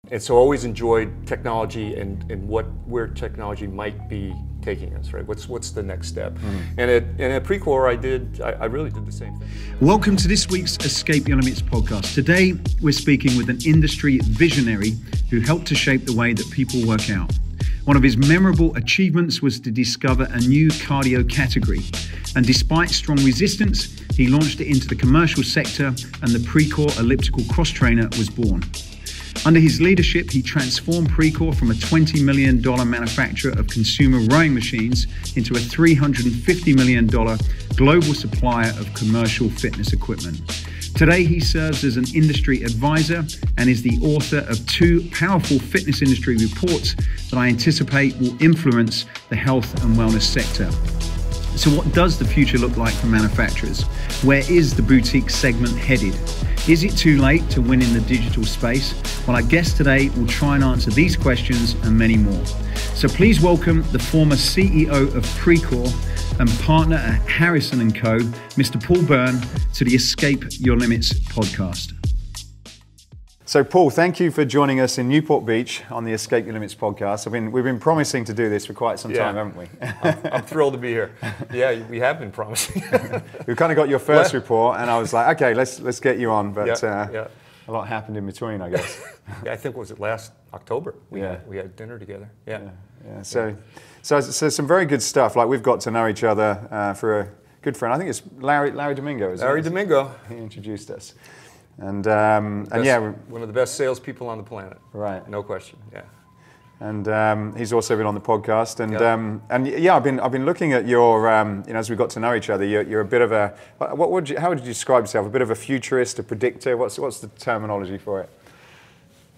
And so I always enjoyed technology and where technology might be taking us, right? What's the next step? And at Precor, I really did the same thing. Welcome to this week's Escape Your Limits podcast. Today, we're speaking with an industry visionary who helped to shape the way that people work out. One of his memorable achievements was to discover a new cardio category. And despite strong resistance, he launched it into the commercial sector, and the Precor elliptical cross trainer was born. Under his leadership, he transformed Precor from a $20 million manufacturer of consumer rowing machines into a $350 million global supplier of commercial fitness equipment. Today, he serves as an industry advisor and is the author of two powerful fitness industry reports that I anticipate will influence the health and wellness sector. So what does the future look like for manufacturers? Where is the boutique segment headed? Is it too late to win in the digital space? Well, our guest today will try and answer these questions and many more. So please welcome the former CEO of Precor and partner at Harrison & Co., Mr. Paul Byrne, to the Escape Your Limits podcast. So Paul, thank you for joining us in Newport Beach on the Escape Your Limits podcast. We've been promising to do this for quite some time, haven't we? I'm thrilled to be here. Yeah, we have been promising. We kind of got your first report, and I was like, okay, let's get you on. But a lot happened in between, I guess. Yeah, I think was it last October? We had dinner together. Yeah. So some very good stuff. Like we've got to know each other for a good friend. I think it's Larry Domingo. Larry Domingo. He introduced us. And one of the best salespeople on the planet. Right. No question. Yeah. And he's also been on the podcast. And I've been looking at your as we got to know each other. You're a bit of a how would you describe yourself? A bit of a futurist, a predictor. What's the terminology for it?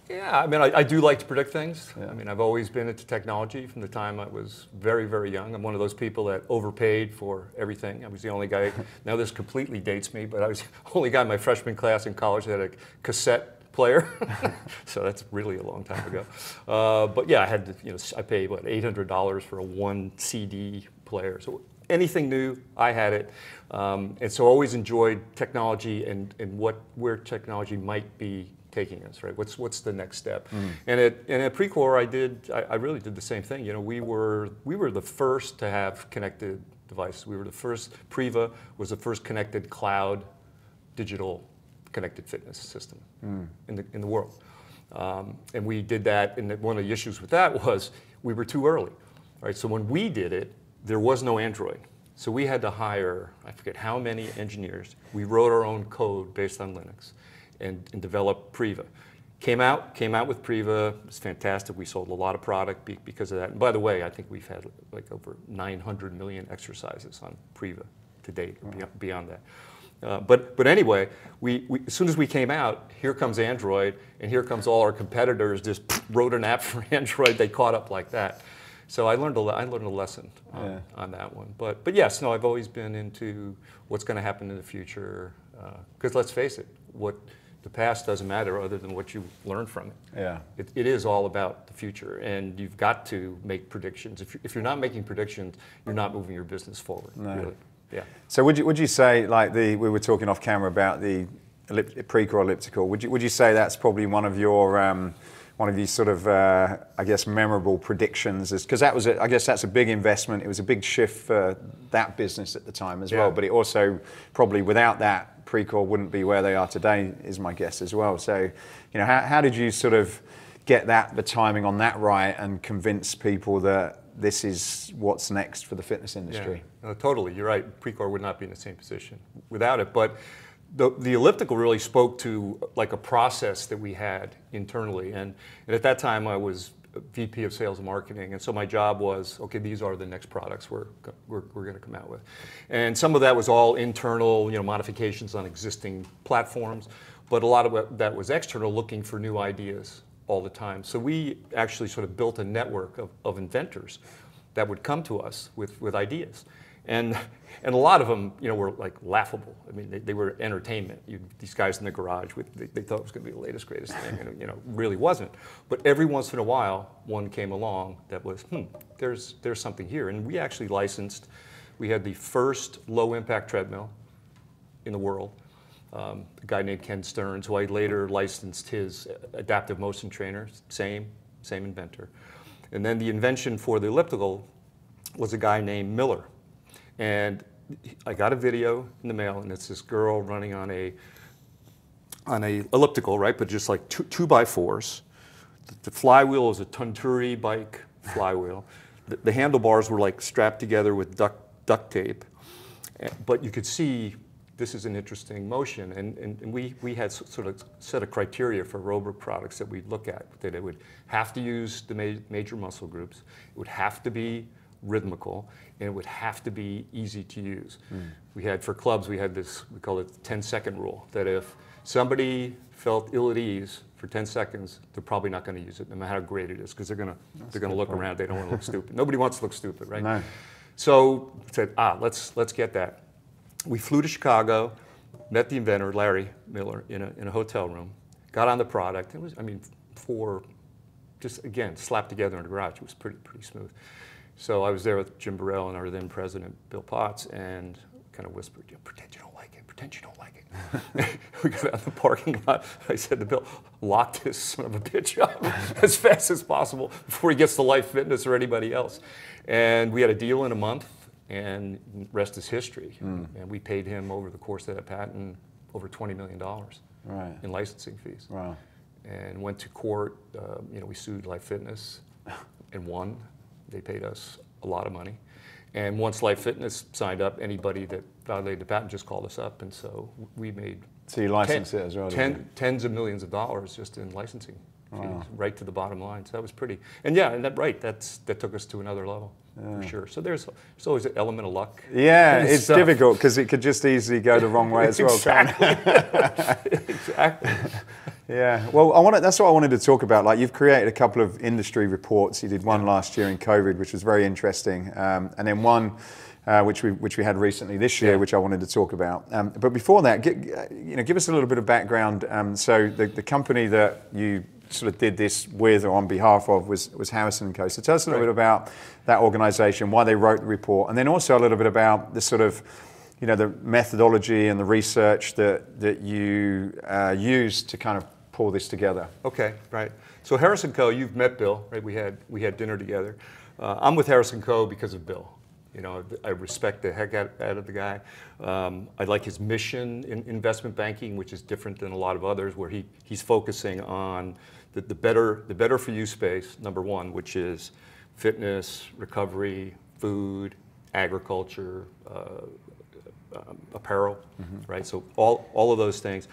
Yeah, I mean, I do like to predict things. Yeah. I mean, I've always been into technology from the time I was very, very young. I'm one of those people that overpaid for everything. I was the only guy, now this completely dates me, but I was the only guy in my freshman class in college that had a cassette player. So that's really a long time ago. But yeah, I had I paid, $800 for a one CD player. So anything new, I had it. And so I always enjoyed technology and where technology might be taking us, right? What's the next step? And at Precor, I really did the same thing. We were the first to have connected devices. We were the first. Priva was the first connected cloud, digital, connected fitness system in the world. And we did that. And one of the issues with that was we were too early, right? So when we did it, there was no Android. So we had to hire, I forget how many engineers. We wrote our own code based on Linux. And developed Priva. Came out with Priva. It was fantastic. We sold a lot of product because of that. And by the way, I think we've had like over 900 million exercises on Priva to date, beyond that. But anyway, we as soon as we came out, here comes Android, and here comes all our competitors just wrote an app for Android. They caught up like that. So I learned a lesson on that one. But yes, no, I've always been into what's going to happen in the future. Because let's face it, the past doesn't matter other than what you learn from it. Yeah. It is all about the future, and you've got to make predictions. If you're not making predictions, you're not moving your business forward. No. Really. Yeah. So would you say, like we were talking off camera about the Precor elliptical? Would you say that's probably one of these sort of I guess memorable predictions? Because I guess that's a big investment. It was a big shift for that business at the time as well. But it also probably without that, Precor wouldn't be where they are today, is my guess as well. So, how did you sort of get the timing on that right and convince people that this is what's next for the fitness industry? Yeah, no, totally. You're right. Precor would not be in the same position without it. But the elliptical really spoke to like a process that we had internally. And at that time, I was VP of Sales and Marketing, and so my job was, okay, these are the next products we're going to come out with, and some of that was all internal, modifications on existing platforms, but a lot of that was external, looking for new ideas all the time. So we actually sort of built a network of inventors that would come to us with ideas. And a lot of them, were like laughable. I mean, they were entertainment. These guys in the garage, they thought it was going to be the latest, greatest thing, and really wasn't. But every once in a while, one came along that was, there's something here. And we actually licensed. We had the first low-impact treadmill in the world. A guy named Ken Stearns, who I later licensed his adaptive motion trainer, same inventor. And then the invention for the elliptical was a guy named Miller. And I got a video in the mail, and it's this girl running on a elliptical, right? But just like two by fours. The flywheel is a Tunturi bike flywheel. The handlebars were like strapped together with duct tape. But you could see this is an interesting motion. And we had sort of set a criteria for aerobic products that we'd look at, that it would have to use the major muscle groups, it would have to be rhythmical, and it would have to be easy to use. We had, for clubs, we had this, we call it the 10-second rule, that if somebody felt ill at ease for 10 seconds, they're probably not going to use it, no matter how great it is, because they're going to look around. They don't want to look stupid. Nobody wants to look stupid, right? No. So we said, let's get that. We flew to Chicago, met the inventor, Larry Miller, in a hotel room, got on the product. It was, I mean, just again, slapped together in the garage. It was pretty smooth. So I was there with Jim Burrell and our then president, Bill Potts, and kind of whispered, pretend you don't like it, pretend you don't like it. We got out in the parking lot. I said to Bill, lock this son of a bitch up as fast as possible before he gets to Life Fitness or anybody else. And we had a deal in a month, and rest is history. And we paid him over the course of that patent over $20 million in licensing fees. Wow. And went to court. We sued Life Fitness and won. They paid us a lot of money. And once Life Fitness signed up, anybody that violated the patent just called us up. And so we made so you licensed it as well, tens of millions of dollars just in licensing fees, right to the bottom line. So that was pretty. And yeah, and that took us to another level, for sure. So there's always an element of luck. Yeah, it's difficult because it could just easily go the wrong way as well. Exactly. Exactly. Yeah, well, that's what I wanted to talk about. Like, you've created a couple of industry reports. You did one last year in COVID, which was very interesting, and then one which we had recently this year, which I wanted to talk about. But before that, give us a little bit of background. So the company that you sort of did this with or on behalf of was Harrison & Co. So tell us a little bit about that organization, why they wrote the report, and then also a little bit about the sort of the methodology and the research that you used to kind of pull this together. Okay, right. So Harrison & Co., you've met Bill, right? We had dinner together. I'm with Harrison & Co. because of Bill. I respect the heck out of the guy. I like his mission in investment banking, which is different than a lot of others, where he's focusing on the better for you space, number one, which is fitness, recovery, food, agriculture, apparel, right? So all of those things.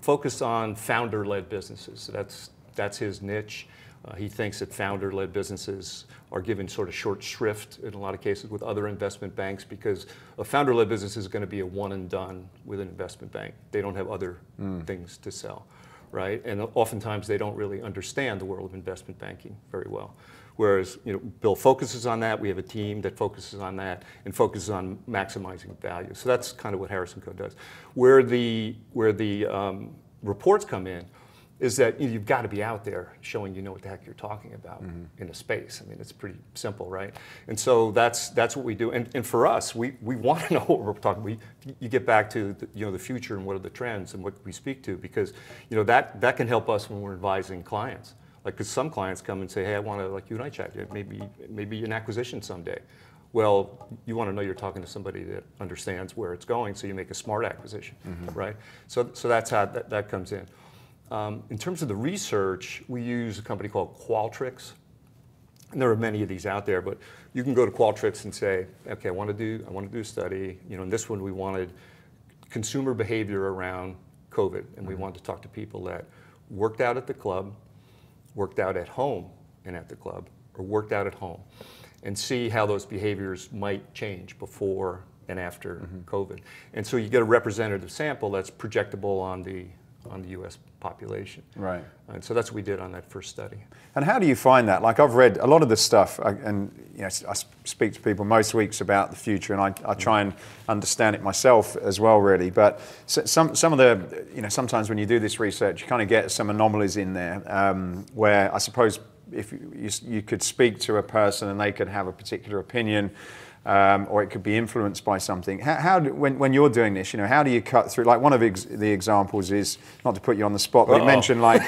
Focus on founder-led businesses. So that's his niche. He thinks that founder-led businesses are given sort of short shrift in a lot of cases with other investment banks, because a founder-led business is going to be a one and done with an investment bank. They don't have other things to sell, right? And oftentimes they don't really understand the world of investment banking very well. Whereas Bill focuses on that. We have a team that focuses on that and focuses on maximizing value. So that's kind of what Harrison Co. does. Where the reports come in is that you've got to be out there showing what the heck you're talking about in a space. I mean, it's pretty simple, right? And so that's what we do. And for us, we want to know what we're talking about. You get back to the future and what are the trends and what we speak to, because that can help us when we're advising clients. Like, because some clients come and say, hey, I want to, like you and I chat, maybe an acquisition someday. Well, you want to know you're talking to somebody that understands where it's going, so you make a smart acquisition, right? So that's how that comes in. In terms of the research, we use a company called Qualtrics. And there are many of these out there, but you can go to Qualtrics and say, okay, I want to do a study. In this one we wanted consumer behavior around COVID, and we wanted to talk to people that worked out at the club, worked out at home and at the club, or worked out at home, and see how those behaviors might change before and after COVID. And so you get a representative sample that's projectable on the U.S. population. Right. And so that's what we did on that first study. And how do you find that? Like, I've read a lot of this stuff, and I speak to people most weeks about the future, and I try and understand it myself as well, really. But some of the, sometimes when you do this research, you kind of get some anomalies in there, where I suppose if you could speak to a person and they could have a particular opinion, or it could be influenced by something. When you're doing this, how do you cut through? Like one of the examples is, not to put you on the spot, but you mentioned like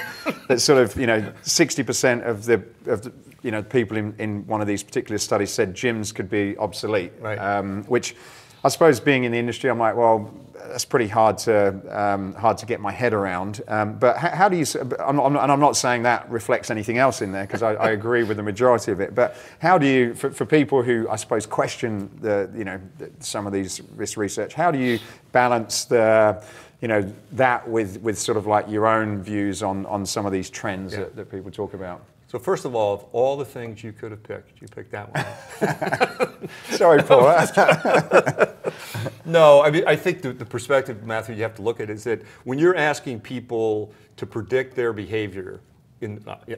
that sort of 60% of the people in one of these particular studies said gyms could be obsolete, right. Which I suppose being in the industry, I'm like, well, that's pretty hard to get my head around. But how do you? And I'm not saying that reflects anything else in there, because I agree with the majority of it. But how do you, for people who I suppose question some of this research, how do you balance that with sort of like your own views on some of these trends that people talk about? So first of all, of all the things you could have picked, you picked that one. Sorry, Paul. No, I mean, I think the perspective, Matthew, you have to look at is that when you're asking people to predict their behavior,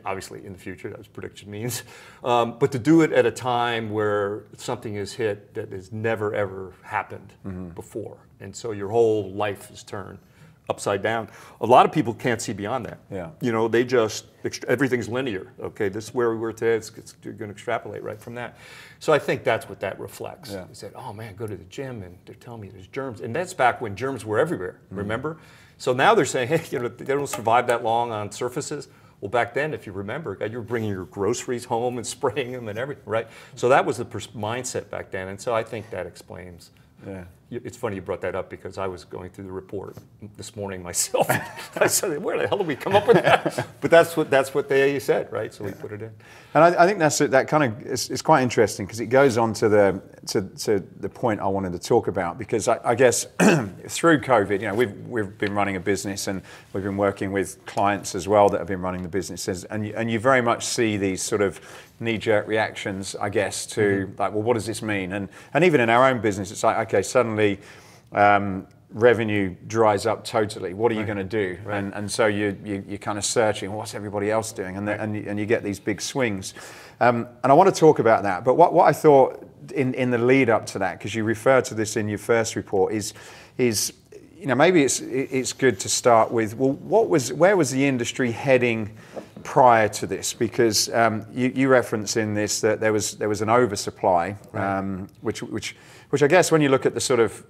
obviously in the future, that's what prediction means, but to do it at a time where something is hit that has never ever happened before, and so your whole life is turned upside down. A lot of people can't see beyond that. Yeah. They just, everything's linear. Okay, this is where we were today, you're going to extrapolate right from that. So I think that's what that reflects. Yeah. They said, oh man, go to the gym and they're telling me there's germs. And that's back when germs were everywhere, remember? So now they're saying, hey, they don't survive that long on surfaces. Well, back then, if you remember, you were bringing your groceries home and spraying them and everything, right? So that was the mindset back then. And so I think that explains. Yeah. It's funny you brought that up, because I was going through the report this morning myself. I said, where the hell did we come up with that? But that's what they said, right? So we put it in. And I think that kind of it's quite interesting, because it goes on to the point I wanted to talk about, because I guess through COVID, we've been running a business, and we've been working with clients as well that have been running the businesses, and you very much see these sort of knee-jerk reactions, I guess, to like, well, what does this mean? And even in our own business, it's like, okay, suddenly revenue dries up totally. What are you going to do? Right. And so you're kind of searching, well, what's everybody else doing? And you get these big swings. And I want to talk about that. But what I thought in the lead up to that, because you referred to this in your first report, is maybe it's good to start with, well, where was the industry heading prior to this? Because you reference in this that there was an oversupply, right. Which I guess when you look at the sort of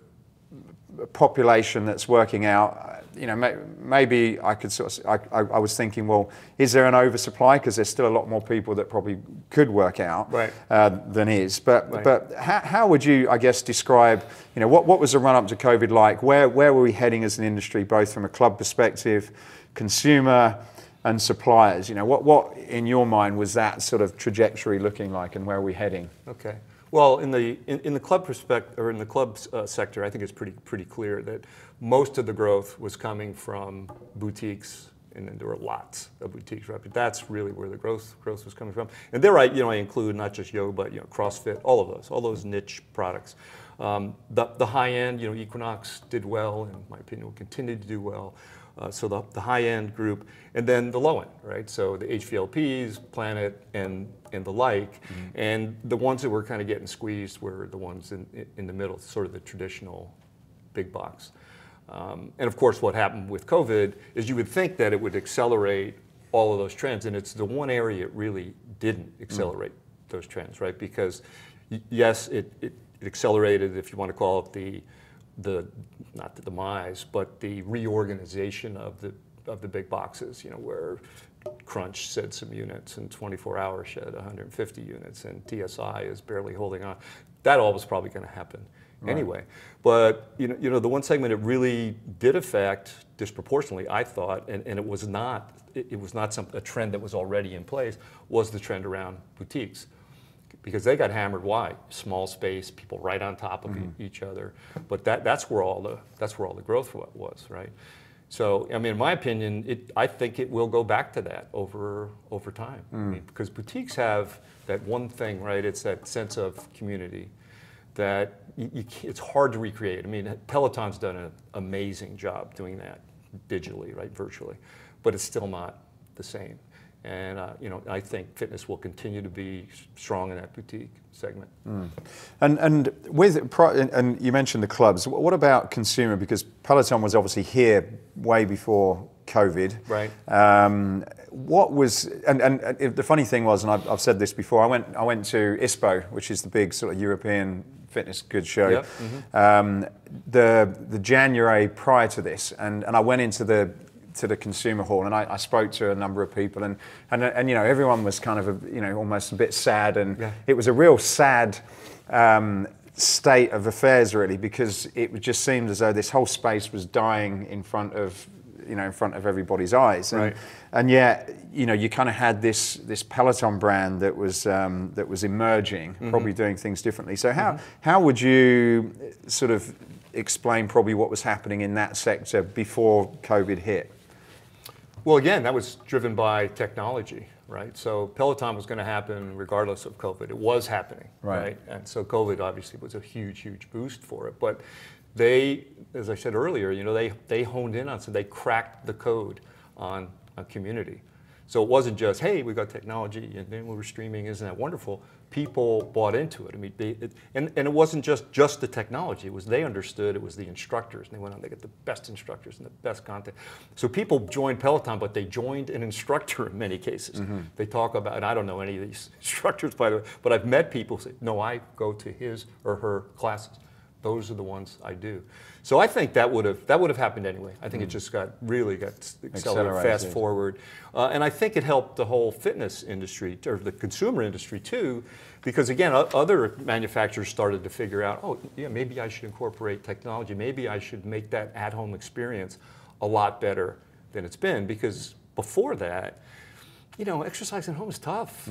population that's working out, maybe I could sort of, I was thinking, well, is there an oversupply? Because there's still a lot more people that probably could work out, right. Than is. But right. but how would you, I guess, describe, what was the run up to COVID like? Where were we heading as an industry, both from a club perspective, consumer, and suppliers? What in your mind was that sort of trajectory looking like, and where are we heading? Okay. Well, in the club in the club sector, I think it's pretty clear that most of the growth was coming from boutiques, and then there were lots of boutiques, right? But that's really where the growth was coming from. And there, I include not just yoga, but CrossFit, all those niche products. The high end, Equinox did well, and in my opinion will continue to do well. So the high-end group, and then the low-end, right? So the HVLPs, Planet, and the like, and the ones that were kind of getting squeezed were the ones in the middle, sort of the traditional big box. And of course, what happened with COVID is you would think that it would accelerate all of those trends, and it's the one area it really didn't accelerate those trends, right? Because yes, it accelerated, if you want to call it the not the demise, but the reorganization of the big boxes, where Crunch shed some units and 24 Hours shed 150 units, and TSI is barely holding on. That all was probably going to happen anyway. But the one segment it really did affect disproportionately, I thought, and it was not a trend that was already in place, was the trend around boutiques. Because they got hammered. Why? Small space, people right on top of each other. But that's where all the growth was, right? So, I mean, in my opinion, I think it will go back to that over time. I mean, because boutiques have that one thing, right? It's that sense of community that it's hard to recreate. I mean, Peloton's done an amazing job doing that digitally, right, virtually, but it's still not the same. And I think fitness will continue to be strong in that boutique segment. And you mentioned the clubs. What about consumer? Because Peloton was obviously here way before COVID. Right. what was, and the funny thing was, and I've said this before, I went to ISPO, which is the big sort of European fitness goods show, Yep. the January prior to this, and I went into the consumer hall, and I spoke to a number of people, and you know, everyone was kind of almost a bit sad, and it was a real sad state of affairs, really, because it just seemed as though this whole space was dying in front of everybody's eyes, and yet, you know, you kind of had this Peloton brand that was emerging, probably doing things differently. So how would you sort of explain probably what was happening in that sector before COVID hit? Well, again, that was driven by technology, right? So Peloton was going to happen regardless of COVID. It was happening, right? And so COVID obviously was a huge, huge boost for it. But they, as I said earlier, you know, they honed in on, so they cracked the code on a community. So it wasn't just, hey, we got technology and then we were streaming, isn't that wonderful? People bought into it. I mean, and it wasn't just the technology. It was, they understood, it was the instructors, and they went on, they got the best instructors and the best content. So people joined Peloton, but they joined an instructor in many cases. They talk about, and I don't know any of these instructors, by the way, but I've met people who say, no, I go to his or her classes. Those are the ones I do. So I think that would have happened anyway. I think it just really got accelerated, fast forward, and I think it helped the whole fitness industry or the consumer industry too, because again, other manufacturers started to figure out, oh yeah, maybe I should incorporate technology. Maybe I should make that at-home experience a lot better than it's been, because before that, you know, exercise at home is tough.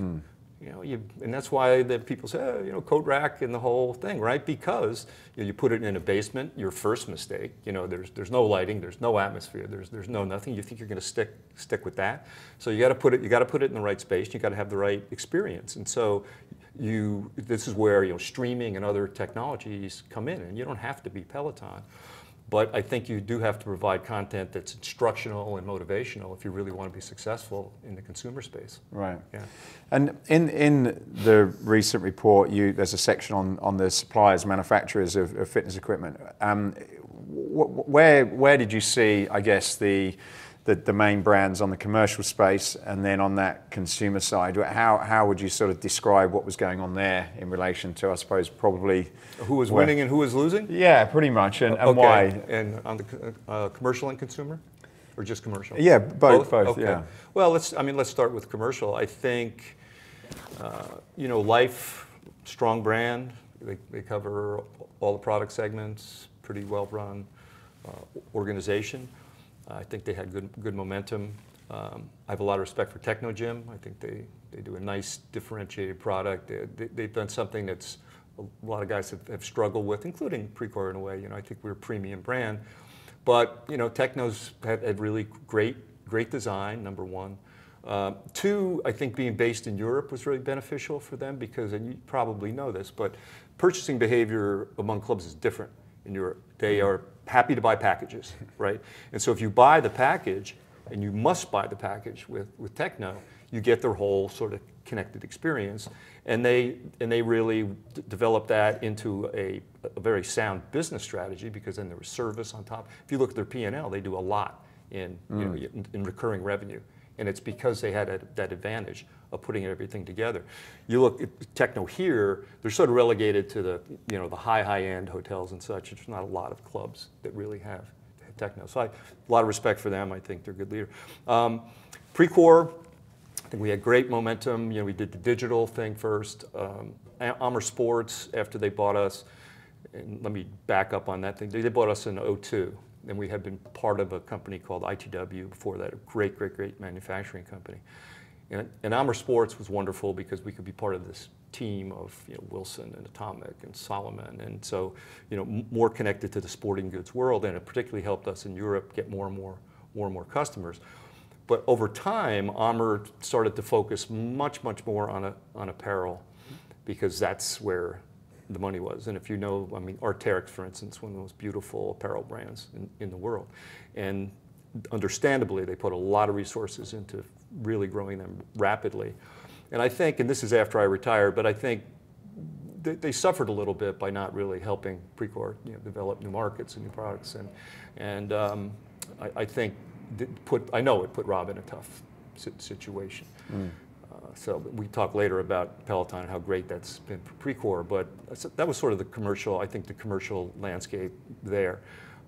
You know, and that's why the people say, oh, you know, coat rack and the whole thing, right? Because you put it in a basement, your first mistake. You know, there's no lighting, there's no atmosphere, there's no nothing. You think you're going to stick with that, so you got to put it in the right space. You got to have the right experience, and so this is where, you know, streaming and other technologies come in, and you don't have to be Peloton. But I think you do have to provide content that's instructional and motivational if you really want to be successful in the consumer space. Right. Yeah. And in the recent report, there's a section on the suppliers, manufacturers of fitness equipment. Where did you see, I guess, the main brands on the commercial space, and then on that consumer side? How would you sort of describe what was going on there in relation to, I suppose, probably who was winning and who was losing? Yeah, pretty much, and why? And on the commercial and consumer, or just commercial? Yeah, both. Okay. Yeah. Well, let's start with commercial. I think, you know, Life, strong brand. They cover all the product segments. Pretty well run organization. I think they had good momentum. I have a lot of respect for Technogym. I think they do a nice differentiated product. They've done something that's a lot of guys have struggled with, including Precor in a way. You know, I think we're a premium brand, but you know, Techno's had really great design. Number one. Two, I think being based in Europe was really beneficial for them, because, and you probably know this, but purchasing behavior among clubs is different in Europe. They are happy to buy packages, right? And so if you buy the package, and you must buy the package with Techno, you get their whole sort of connected experience. And they really developed that into a very sound business strategy, because then there was service on top. If you look at their P&L, they do a lot in recurring revenue. And it's because they had that advantage of putting everything together. You look at Techno here, they're sort of relegated to the high-end hotels and such. There's not a lot of clubs that really have Techno. So a lot of respect for them. I think they're a good leader. Precor, I think we had great momentum. You know, we did the digital thing first. Amer Sports, after they bought us, and let me back up on that thing. They bought us in 2002. And we had been part of a company called ITW before that, a great manufacturing company. And Amer Sports was wonderful because we could be part of this team of Wilson and Atomic and Solomon, and so more connected to the sporting goods world, and it particularly helped us in Europe get more and more customers. But over time, Amer started to focus much more on apparel, because that's where the money was. And if you know, I mean, Arc'teryx, for instance, one of the most beautiful apparel brands in the world. And understandably, they put a lot of resources into really growing them rapidly. And I think, and this is after I retired, but I think they suffered a little bit by not really helping Precor develop new markets and new products. And I think I know it put Rob in a situation. So we talk later about Peloton and how great that's been for Precor, but that was sort of the commercial, I think the commercial landscape there.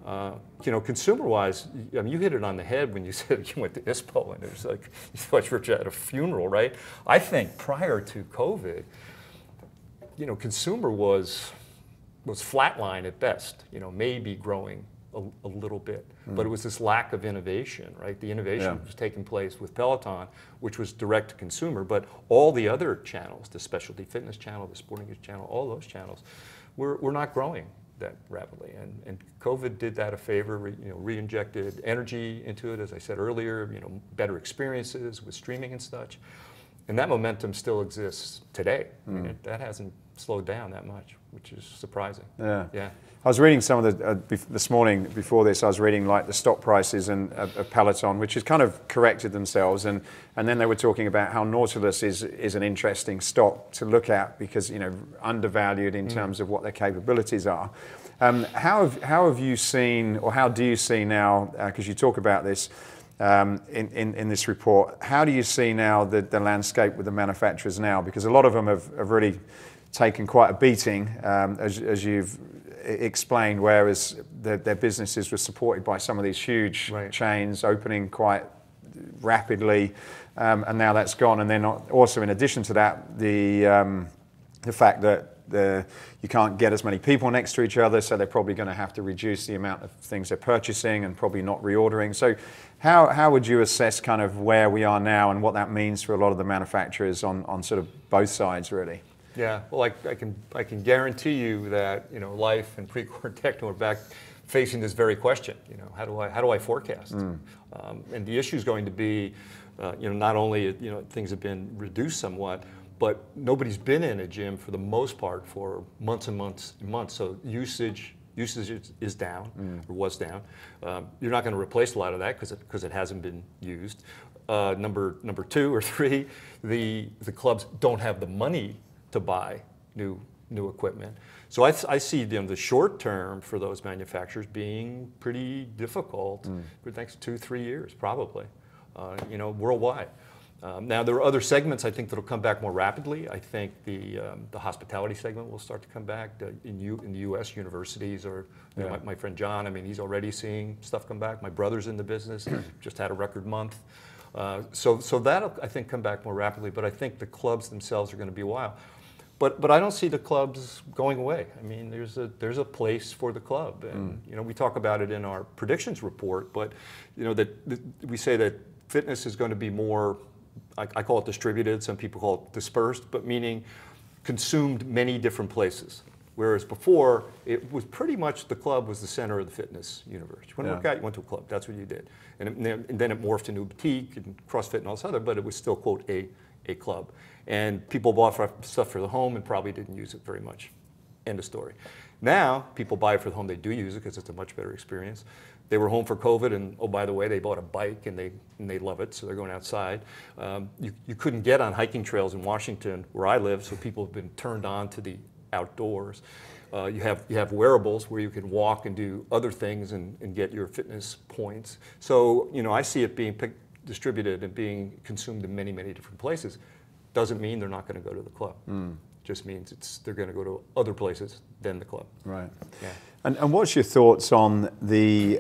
You know, consumer-wise, I mean, you hit it on the head when you said you went to ISPO, and it was like you thought you were at a funeral, right? I think prior to COVID, you know, consumer was flatline at best. You know, maybe growing a little bit, but it was this lack of innovation, right? The innovation was taking place with Peloton, which was direct to consumer, but all the other channels, the specialty fitness channel, the sporting goods channel, all those channels, were not growing that rapidly. And COVID did that a favor, re-injected energy into it, as I said earlier, you know, better experiences with streaming and such. And that momentum still exists today. I mean, that hasn't slowed down that much, which is surprising. Yeah. I was reading some of the, this morning before this, I was reading like the stock prices of Peloton, which has kind of corrected themselves. And then they were talking about how Nautilus is an interesting stock to look at because, you know, undervalued in terms of what their capabilities are. How have you seen, or how do you see now, because you talk about this in this report, how do you see now the landscape with the manufacturers now? Because a lot of them have really taken quite a beating, as you've explained, whereas their businesses were supported by some of these huge chains opening quite rapidly, and now that's gone. And then also, in addition to that, the fact that you can't get as many people next to each other, so they're probably going to have to reduce the amount of things they're purchasing and probably not reordering. So how would you assess kind of where we are now and what that means for a lot of the manufacturers on sort of both sides, really? Yeah, well, I can guarantee you that, you know, Life and Precor and Techno are back facing this very question. You know, how do I forecast? And the issue is going to be, you know, not only, you know, things have been reduced somewhat, but nobody's been in a gym for the most part for months and months and months. So usage is down, or was down. You're not going to replace a lot of that because it hasn't been used. Number 2 or 3, the clubs don't have the money to buy new equipment. So I see the short term for those manufacturers being pretty difficult for the next 2-3 years, probably, you know, worldwide. Now there are other segments I think that'll come back more rapidly. I think the hospitality segment will start to come back. In the U.S., universities or you know, my friend John, I mean, he's already seeing stuff come back. My brother's in the business, just had a record month. So that'll, I think, come back more rapidly. But I think the clubs themselves are going to be a while. But I don't see the clubs going away. I mean, there's a place for the club, and you know, we talk about it in our predictions report. But you know, we say that fitness is going to be more, I call it distributed. Some people call it dispersed, but meaning consumed many different places. Whereas before, it was pretty much the club was the center of the fitness universe. You want to work out, you went to a club. That's what you did, and then it morphed into a boutique and CrossFit and all this other. But it was still, quote, a club. And people bought stuff for the home and probably didn't use it very much. End of story. Now, people buy it for the home. They do use it because it's a much better experience. They were home for COVID, and oh, by the way, they bought a bike and they love it, so they're going outside. You couldn't get on hiking trails in Washington, where I live, so people have been turned on to the outdoors. You have wearables where you can walk and do other things and get your fitness points. So, you know, I see it being distributed and being consumed in many, many different places. Doesn't mean they're not going to go to the club. Just means they're going to go to other places than the club. Right. Yeah. And what's your thoughts on the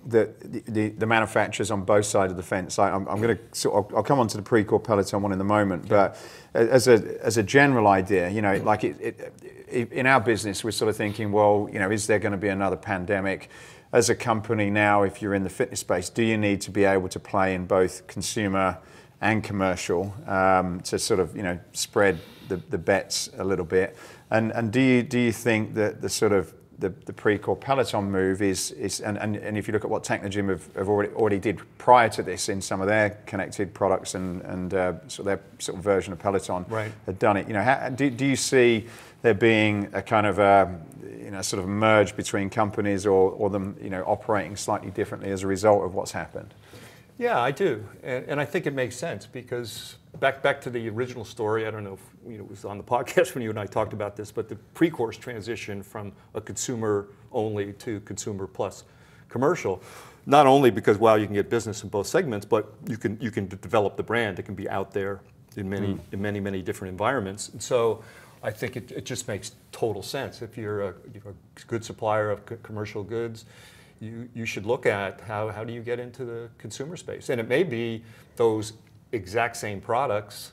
manufacturers on both sides of the fence? I'm going to I'll come on to the Precor Peloton one in a moment, but as a general idea, you know, like in our business, we're sort of thinking, well, you know, is there going to be another pandemic? As a company now, if you're in the fitness space, do you need to be able to play in both consumer and commercial to sort of, you know, spread the bets a little bit? And do you think that the sort of the Precor Peloton move is and if you look at what Technogym have already did prior to this in some of their connected products and sort of their sort of version of Peloton had done it, you know, do you see there being a kind of you know, sort of merge between companies or them, you know, operating slightly differently as a result of what's happened? Yeah, I do, and I think it makes sense because back to the original story. I don't know if you know, it was on the podcast when you and I talked about this, but the Precor's transition from a consumer only to consumer plus commercial. not only because, wow, you can get business in both segments, but you can develop the brand. It can be out there in many different environments. And so I think it just makes total sense. If you're a good supplier of commercial goods, you should look at how do you get into the consumer space. And it may be those exact same products,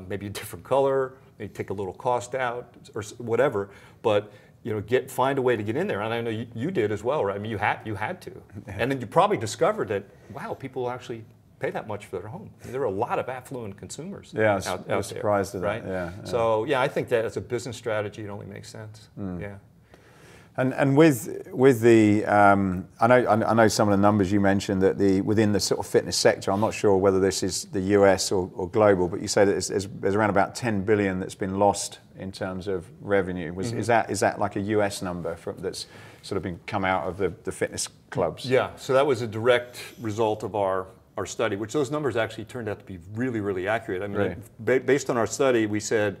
maybe a different color, maybe take a little cost out or whatever, but find a way to get in there. And I know you did as well, right? I mean, you had to. And then you probably discovered that, wow, people actually pay that much for their home. I mean, there are a lot of affluent consumers out there. Surprised at right? that, yeah. So, I think that as a business strategy, it only makes sense. Yeah. And with the, I know some of the numbers you mentioned that within the sort of fitness sector, I'm not sure whether this is the US or global, but you say that there's around about 10 billion that's been lost in terms of revenue. Is that like a US number that's sort of been come out of the fitness clubs? Yeah, so that was a direct result of our study, which those numbers actually turned out to be really, really accurate. I mean, based on our study, we said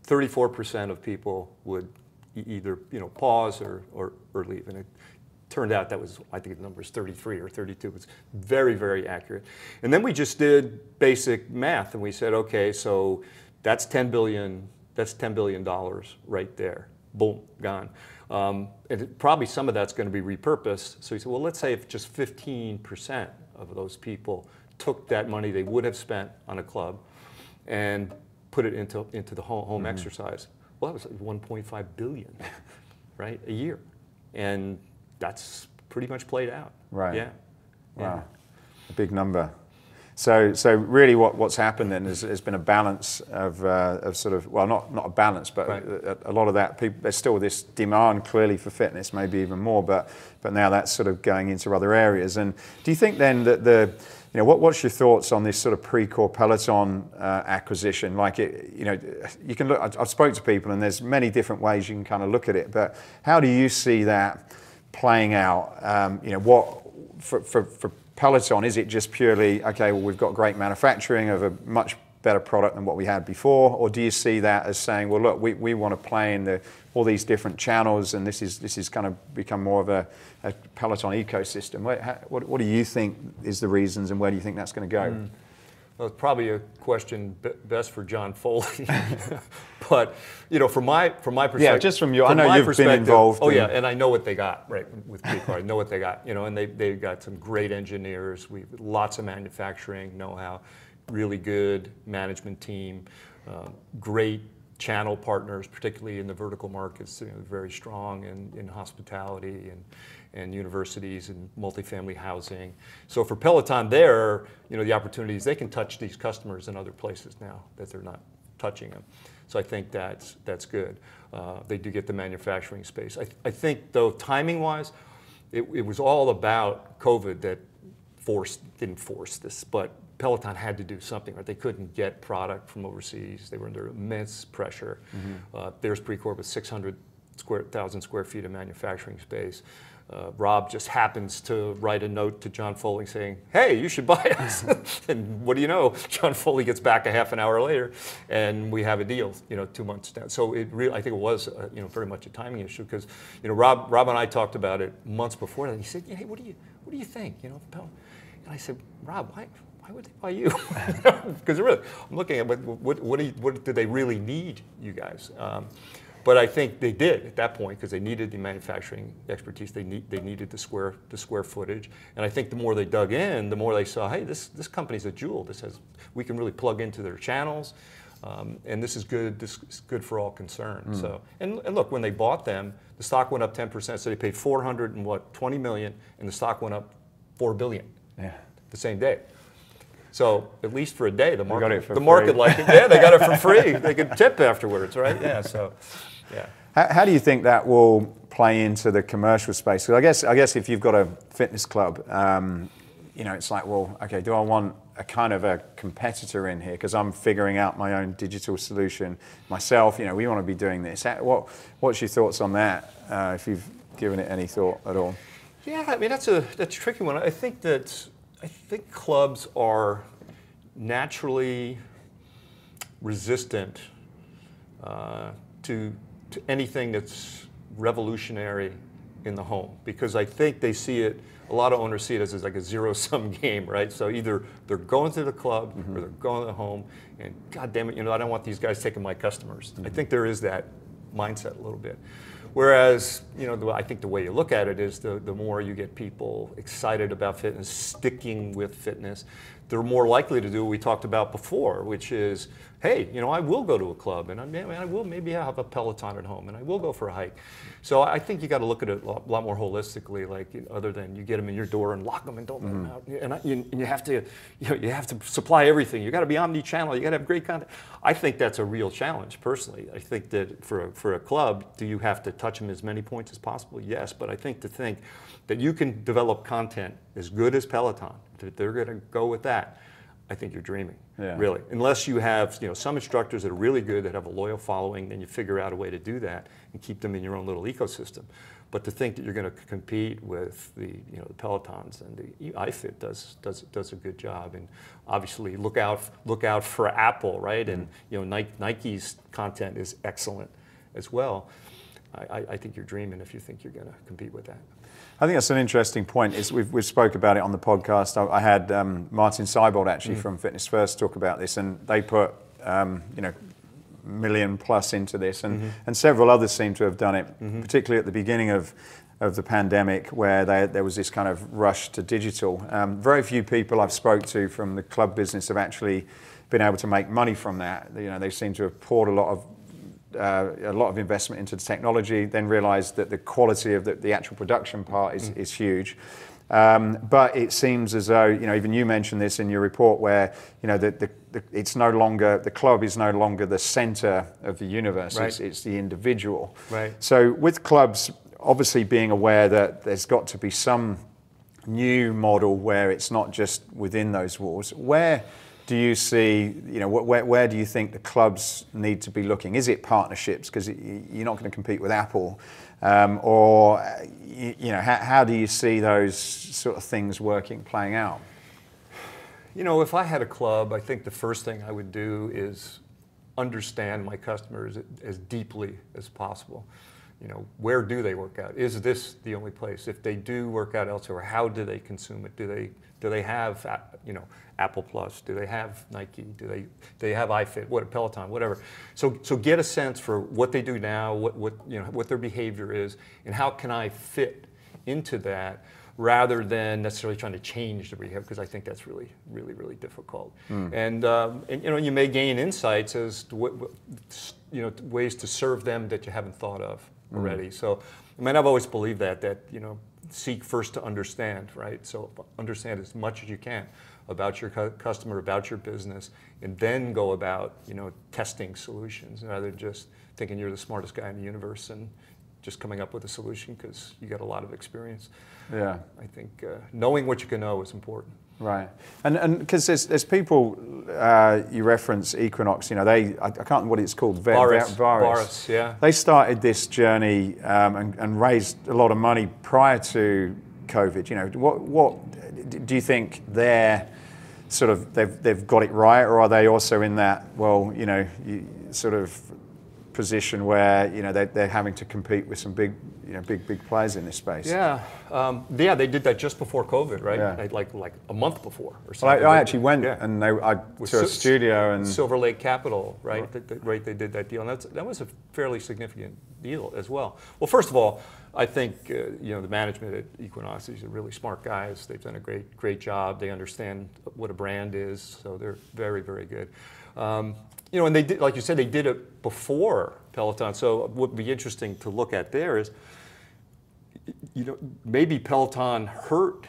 34% of people would either pause or leave, and it turned out that was, I think the number is 33 or 32. It was very, very accurate. And then we just did basic math, and we said, okay, so that's $10 billion. That's $10 billion right there. Boom, gone. And probably some of that's going to be repurposed. So we said, well, let's say if just 15% of those people took that money they would have spent on a club and put it into the home exercise. Well, that was like 1.5 billion, right, a year, and that's pretty much played out. Right. Yeah. Wow. A big number. So really, what's happened then is there's been a balance of sort of, well, not a balance, but a lot of that people. There's still this demand clearly for fitness, maybe even more, but now that's sort of going into other areas. And do you think then that what's your thoughts on this sort of Precor Peloton acquisition? Like you can look. I've spoke to people, and there's many different ways you can kind of look at it. But how do you see that playing out? What for Peloton, is it just purely, okay, well, we've got great manufacturing of a much better product than what we had before? Or do you see that as saying, well, look, we want to play in all these different channels, and this is kind of become more of a Peloton ecosystem? What do you think is the reasons, and where do you think that's going to go? Well, it's probably a question best for John Foley, but from my perspective, yeah, just from your, I know you've been involved. Oh yeah, and I know what they got right with Precor. I know what they got, and they got some great engineers. We lots of manufacturing know-how, really good management team, great channel partners, particularly in the vertical markets. Very strong in hospitality and universities and multifamily housing. So for Peloton there, the opportunities, they can touch these customers in other places now that they're not touching them. So I think that's good. They do get the manufacturing space. I think though, timing-wise, it was all about COVID that didn't force this, but Peloton had to do something, right? They couldn't get product from overseas. They were under immense pressure. There's Precor with 600,000 square feet of manufacturing space. Rob just happens to write a note to John Foley saying, hey, you should buy us. And what do you know? John Foley gets back a half an hour later, and we have a deal, 2 months down. So I think it was, very much a timing issue, because, Rob and I talked about it months before that. He said, hey, what do you think? And I said, Rob, why would they buy you? Because really, I'm looking at what do they really need, you guys? But I think they did at that point, because they needed the manufacturing expertise. They needed the square footage. And I think the more they dug in, the more they saw, hey, this company's a jewel. We can really plug into their channels, and this is good. This is good for all concerned. So and look, when they bought them, the stock went up 10%. So they paid $420 million, and the stock went up $4 billion. Yeah. The same day. So at least for a day, the market liked it. Yeah, they got it for free. They could tip afterwards, right? Yeah. So, yeah. How do you think that will play into the commercial space? Because I guess if you've got a fitness club, it's like, well, okay, do I want a kind of a competitor in here? Because I'm figuring out my own digital solution myself. We want to be doing this. What's your thoughts on that? If you've given it any thought at all? Yeah, I mean that's a tricky one. I think clubs are naturally resistant to anything that's revolutionary in the home, because I think they see it, a lot of owners see it as like a zero-sum game, right? So either they're going to the club or they're going to the home, and God damn it, I don't want these guys taking my customers. I think there is that mindset a little bit. Whereas, I think the way you look at it is the more you get people excited about fitness, sticking with fitness, they're more likely to do what we talked about before, which is, hey, I will go to a club, and I will maybe have a Peloton at home, and I will go for a hike. So I think you got to look at it a lot more holistically, like other than you get them in your door and lock them and don't let them out, and you have to, you have to supply everything. You got to be omni-channel. You got to have great content. I think that's a real challenge, personally. I think that for a club, do you have to touch them as many points as possible? Yes, but I think that you can develop content as good as Peloton, that they're going to go with that, I think you're dreaming, really. Unless you have some instructors that are really good, that have a loyal following, then you figure out a way to do that and keep them in your own little ecosystem. But to think that you're going to compete with the the Pelotons, and the iFit does a good job, and obviously look out for Apple, right? And Nike's content is excellent as well. I think you're dreaming if you think you're going to compete with that. I think that's an interesting point. We've spoke about it on the podcast. I had Martin Seibold actually from Fitness First talk about this, and they put million plus into this, and several others seem to have done it, particularly at the beginning of the pandemic, where there was this kind of rush to digital. Very few people I've spoke to from the club business have actually been able to make money from that. They seem to have poured a lot of investment into the technology, then realized that the quality of the actual production part is huge. But it seems as though, even you mentioned this in your report, where it's no longer, the club is no longer the center of the universe. Right. It's the individual. Right. So with clubs, obviously being aware that there's got to be some new model where it's not just within those walls. Where do you see, where do you think the clubs need to be looking? Is it partnerships? Because you're not going to compete with Apple. Or, how do you see those sort of things playing out? If I had a club, I think the first thing I would do is understand my customers as deeply as possible. Where do they work out? Is this the only place? If they do work out elsewhere, how do they consume it? Do they have Apple Plus? Do they have Nike? Do they have iFit? What Peloton? Whatever. So get a sense for what they do now, what their behavior is, and how can I fit into that, rather than necessarily trying to change the behavior, because I think that's really, really, really difficult. And you may gain insights as to ways to serve them that you haven't thought of already. So I've always believed that seek first to understand, right? So understand as much as you can about your customer, about your business, and then go about testing solutions, rather than just thinking you're the smartest guy in the universe and just coming up with a solution because you got a lot of experience. Yeah, I think knowing what you can know is important. Right, and because there's people, you reference Equinox, I can't remember what it's called, Varus, yeah. They started this journey and raised a lot of money prior to COVID. What do you think they're sort of, they've got it right, or are they also in that, sort of position where they're having to compete with some big players in this space? Yeah, they did that just before COVID, right? Yeah. Like a month before or something. Well, I actually went and to a studio and Silver Lake Capital, right? They did that deal, and that was a fairly significant deal as well. Well, first of all, I think the management at Equinox, these are really smart guys. They've done a great job. They understand what a brand is, so they're very, very good. And they did, like you said, they did it before Peloton. So what would be interesting to look at there is, maybe Peloton hurt,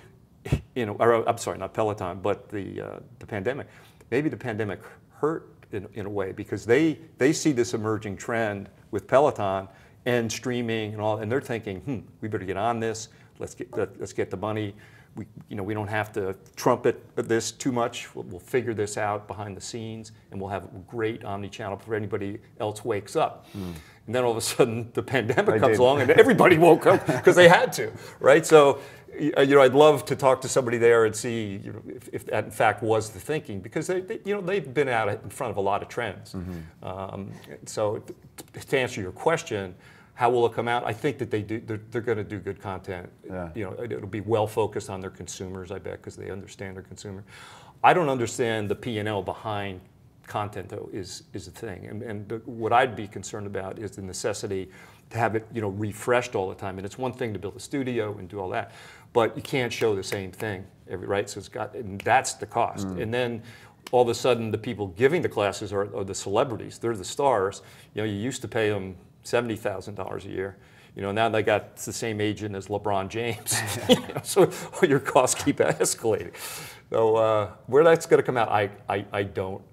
or I'm sorry, not Peloton, but the pandemic. Maybe the pandemic hurt in a way, because they see this emerging trend with Peloton and streaming and all, and they're thinking, we better get on this. Let's get the money. We don't have to trumpet this too much. We'll figure this out behind the scenes, and we'll have a great omni-channel before anybody else wakes up. And then all of a sudden, the pandemic comes along, and everybody woke up because they had to, right? So, I'd love to talk to somebody there and see if that in fact was the thinking, because they've been out in front of a lot of trends. So, to answer your question, How will it come out? I think that they're going to do good content. Yeah. You know, it'll be well focused on their consumers, I bet, because they understand their consumer. I don't understand the P&L behind content, though, is the thing. And what I'd be concerned about is the necessity to have it, you know, refreshed all the time. And it's one thing to build a studio and do all that, but you can't show the same thing right? So and that's the cost. And then all of a sudden, the people giving the classes are the celebrities. They're the stars. You know, you used to pay them $70,000 a year. You know, now they got the same agent as LeBron James. You know, so your costs keep escalating. So where that's going to come out, I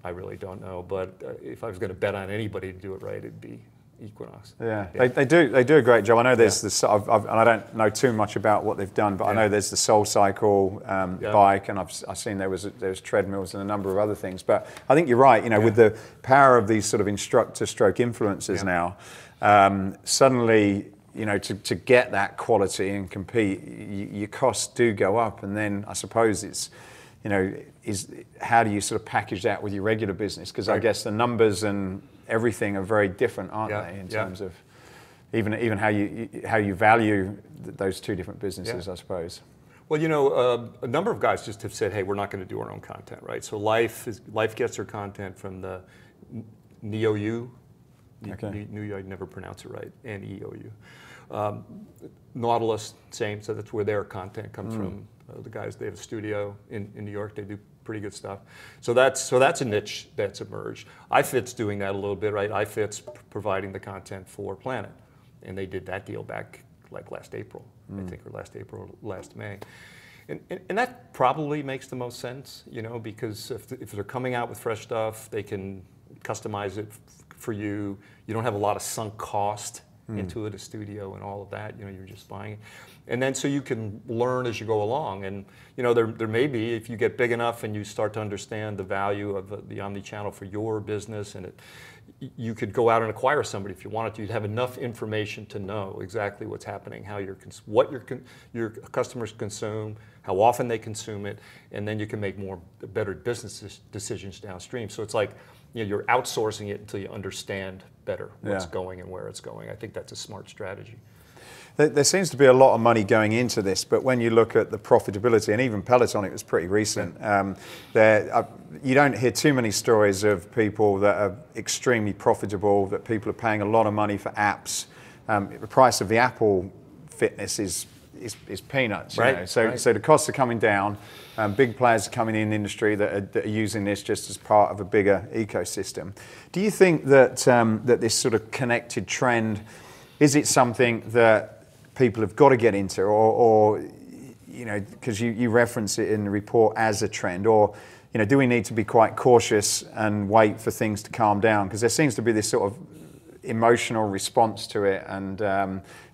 really don't know. But if I was going to bet on anybody to do it right, it'd be Equinox. Yeah, they do a great job. I know there's and I don't know too much about what they've done, but I know there's the Soul Cycle bike, and I've seen there's treadmills and a number of other things. But I think you're right. You know, with the power of these sort of instructor-stroke influencers now, suddenly, you know, to get that quality and compete, your costs do go up. And then I suppose it's, you know, how do you sort of package that with your regular business? Because I guess the numbers and everything are very different, aren't they, in terms of even how you value those two different businesses, I suppose. Well, you know, a number of guys just have said, hey, we're not going to do our own content, right? So Life gets their content from the NEOU. NEOU, I'd never pronounce it right, NEOU. Nautilus, same, so that's where their content comes from. The guys, they have a studio in New York, they do pretty good stuff. So that's a niche that's emerged. iFit's doing that a little bit, right? iFit's providing the content for Planet, and they did that deal back like last April, I think, or last May. And that probably makes the most sense, you know, because if they're coming out with fresh stuff, they can customize it for you. You don't have a lot of sunk cost into it, a studio and all of that. You know, you're just buying it. And then so you can learn as you go along. And, you know, there may be, if you get big enough and you start to understand the value of the omni-channel for your business, and you could go out and acquire somebody if you wanted to. You'd have enough information to know exactly what's happening, what your customers consume, how often they consume it, and then you can make better business decisions downstream. So it's like, you know, you're outsourcing it until you understand better what's going and where it's going. I think that's a smart strategy. There seems to be a lot of money going into this, but when you look at the profitability, and even Peloton, it was pretty recent, you don't hear too many stories of people that are extremely profitable, that people are paying a lot of money for apps. The price of the Apple Fitness is peanuts, you know? So the costs are coming down. Big players are coming in the industry that are using this just as part of a bigger ecosystem. Do you think that that this sort of connected trend, is it something that people have got to get into, or you know, because you reference it in the report as a trend, or, you know, do we need to be quite cautious and wait for things to calm down? Because there seems to be this sort of emotional response to it, and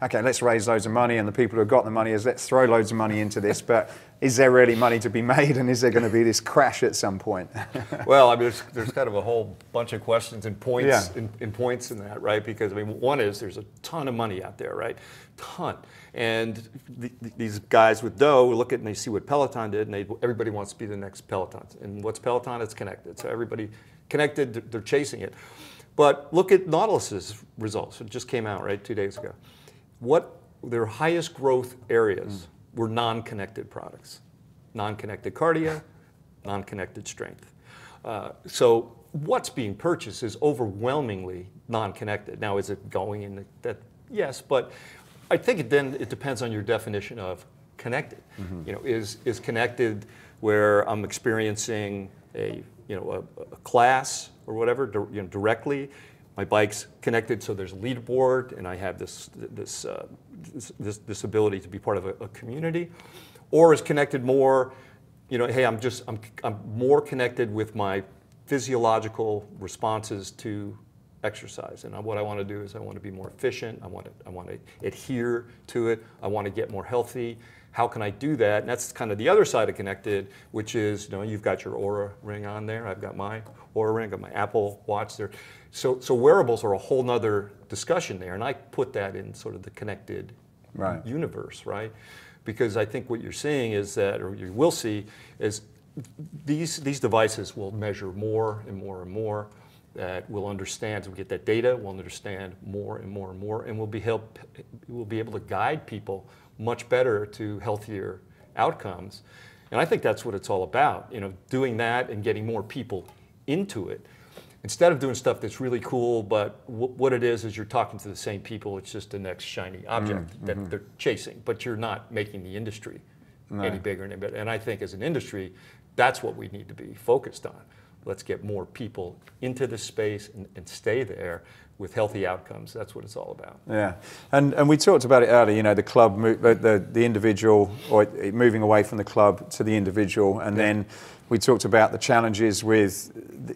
okay, let's raise loads of money, and the people who have got the money let's throw loads of money into this, but is there really money to be made, and is there going to be this crash at some point? Well, I mean, there's kind of a whole bunch of questions and points in points in that, right? Because I mean, one is there's a ton of money out there, right? Ton. And these guys with dough look at and they see what Peloton did, and everybody wants to be the next Peloton. And what's Peloton? It's connected. So everybody connected, they're chasing it. But look at Nautilus's results. It just came out, right, 2 days ago. Their highest growth areas were non-connected products. Non-connected cardio, non-connected strength. So what's being purchased is overwhelmingly non-connected. Now, is it going in that? Yes, but I think it depends on your definition of connected. You know, is connected where I'm experiencing a class or whatever, you know, directly. My bike's connected, so there's a leaderboard, and I have this ability to be part of a community, or is connected more, you know, hey, I'm more connected with my physiological responses to exercise, and what I want to do is I want to be more efficient. I want to adhere to it. I want to get more healthy. How can I do that? And that's kind of the other side of connected, which is, you know, you've got your Aura ring on there. I've got my Aura ring. I've got my Apple Watch there. So wearables are a whole nother discussion there, and I put that in sort of the connected universe, right? Because I think what you're seeing is that, or you will see, is these devices will measure more and more and more. that will understand, as we get that data, we'll understand more and more and more, and we'll be able to guide people much better to healthier outcomes. And I think that's what it's all about, doing that and getting more people into it. Instead of doing stuff that's really cool, but what it is you're talking to the same people, it's just the next shiny object that they're chasing, but you're not making the industry any bigger and better. And I think as an industry, that's what we need to be focused on. Let's get more people into this space and stay there with healthy outcomes. That's what it's all about. Yeah, and we talked about it earlier, the club, the individual, or moving away from the club to the individual, and then we talked about the challenges with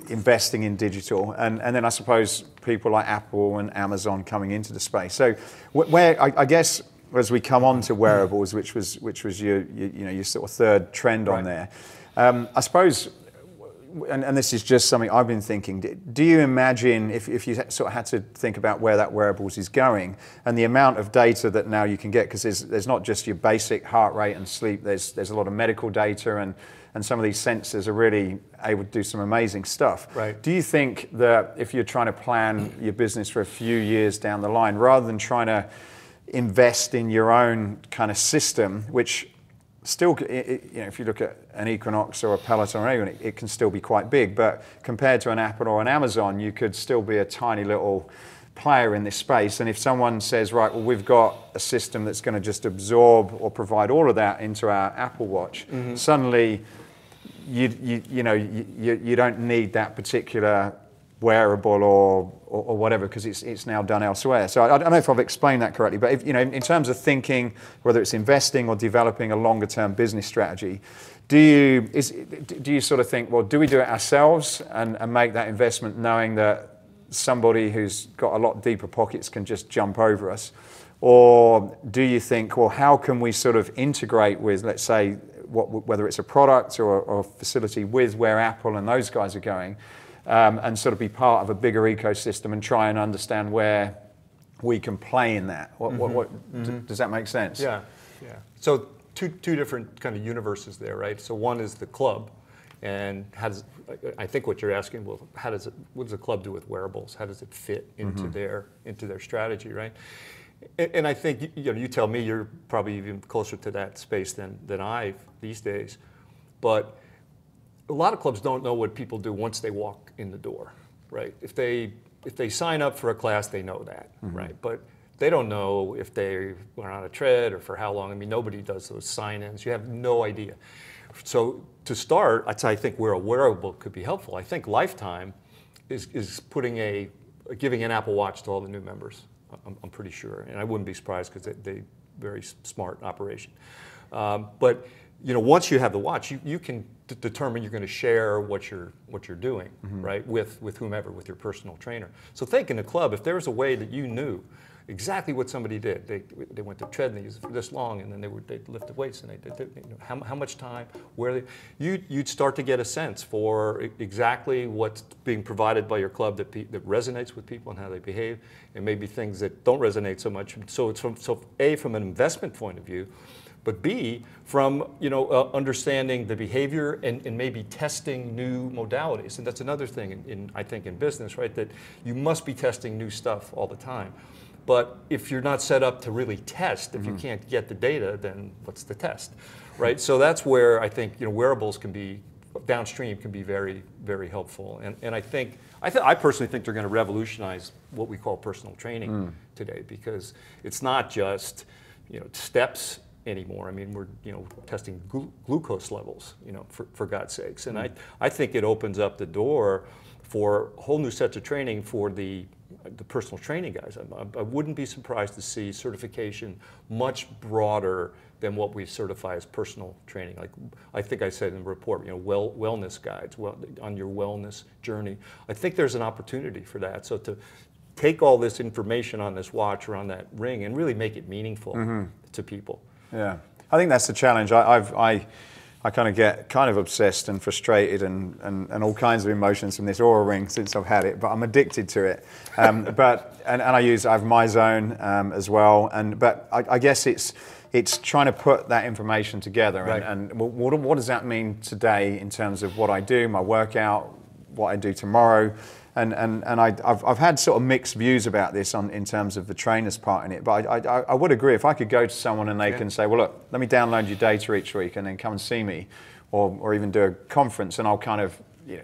investing in digital, and then I suppose people like Apple and Amazon coming into the space. So where, I guess, as we come on to wearables, which was your sort of third trend on there, I suppose, and this is just something I've been thinking, do you imagine if you sort of had to think about where that wearables is going and the amount of data that now you can get, because there's not just your basic heart rate and sleep, there's a lot of medical data, and some of these sensors are really able to do some amazing stuff. Right. Do you think that if you're trying to plan your business for a few years down the line, rather than trying to invest in your own kind of system, which still, if you look at an Equinox or a Peloton or anything, it can still be quite big, but compared to an Apple or an Amazon, you could still be a tiny little player in this space. And if someone says, right, well, we've got a system that's going to just absorb or provide all of that into our Apple Watch, suddenly you don't need that particular wearable or whatever, because it's now done elsewhere. So I don't know if I've explained that correctly, but if, in terms of thinking, whether it's investing or developing a longer term business strategy, do you sort of think, well, do we do it ourselves and make that investment knowing that somebody who's got a lot deeper pockets can just jump over us? Or do you think, well, how can we sort of integrate with, let's say, whether it's a product or a facility with where Apple and those guys are going, and sort of be part of a bigger ecosystem and try and understand where we can play in that? Does that make sense? Yeah. So two different kind of universes there, right? So one is the club, and I think what you're asking, well, what does the club do with wearables? How does it fit into their strategy, right? And I think you tell me, you're probably even closer to that space than I these days, but a lot of clubs don't know what people do once they walk in the door, right? If they sign up for a class, they know that, right? But they don't know if they were on a tread or for how long. I mean, nobody does those sign-ins. You have no idea. So to start, I think where a wearable could be helpful. I think Lifetime is giving an Apple Watch to all the new members. I'm pretty sure, and I wouldn't be surprised because they very smart operation. But once you have the watch, you can determine you're going to share what you're doing, right, with whomever, with your personal trainer. So think in a club, if there was a way that you knew exactly what somebody did, they went to tread and they used it for this long, and then they lifted weights and they did how much time, you'd start to get a sense for exactly what's being provided by your club that resonates with people and how they behave, and maybe things that don't resonate so much. So it's from an investment point of view, but B, from understanding the behavior and maybe testing new modalities. And that's another thing I think in business, right? That you must be testing new stuff all the time. But if you're not set up to really test, if you can't get the data, then what's the test, right? So that's where I think wearables can be downstream, can be very, very helpful. And I personally think they're going to revolutionize what we call personal training today, because it's not just steps anymore. I mean, we're testing glucose levels, for God's sakes. And I think it opens up the door for whole new sets of training for the personal training guys. I wouldn't be surprised to see certification much broader than what we certify as personal training. Like I think I said in the report, wellness guides on your wellness journey. I think there's an opportunity for that. So to take all this information on this watch or on that ring and really make it meaningful to people. Yeah, I think that's the challenge. I kind of get obsessed and frustrated and all kinds of emotions from this Oura Ring since I've had it, but I'm addicted to it. I have my zone as well. But I guess it's trying to put that information together. Right. And what does that mean today in terms of what I do, my workout, what I do tomorrow, I've had sort of mixed views about this in terms of the trainer's part in it, but I would agree if I could go to someone and they can say, well, look, let me download your data each week and then come and see me, or even do a conference, and I'll kind of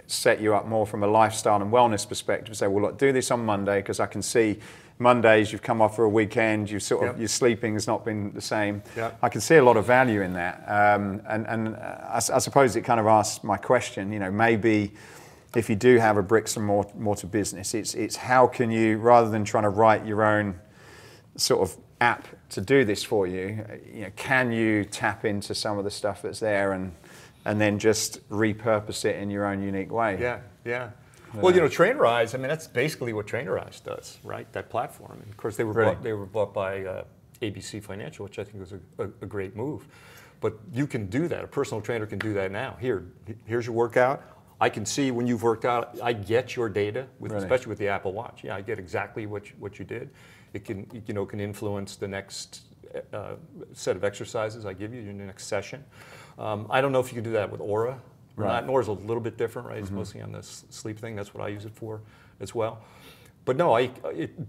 set you up more from a lifestyle and wellness perspective. Say, well, look, do this on Monday because I can see Mondays you've come off for a weekend, you've sort of your sleeping has not been the same. I can see a lot of value in that, and I suppose it kind of asks my question. Maybe if you do have a bricks and mortar business, it's how can you, rather than trying to write your own sort of app to do this for you, can you tap into some of the stuff that's there and then just repurpose it in your own unique way? Yeah. Well, Trainerize, I mean, that's basically what Trainerize does, right? That platform. And of course, they were bought by ABC Financial, which I think was a great move. But you can do that. A personal trainer can do that now. Here's your workout. I can see when you've worked out. I get your data, especially with the Apple Watch. Yeah, I get exactly what you did. It can influence the next set of exercises I give you in the next session. I don't know if you can do that with Aura. Aura's a little bit different, right? It's mostly on this sleep thing. That's what I use it for as well. But no,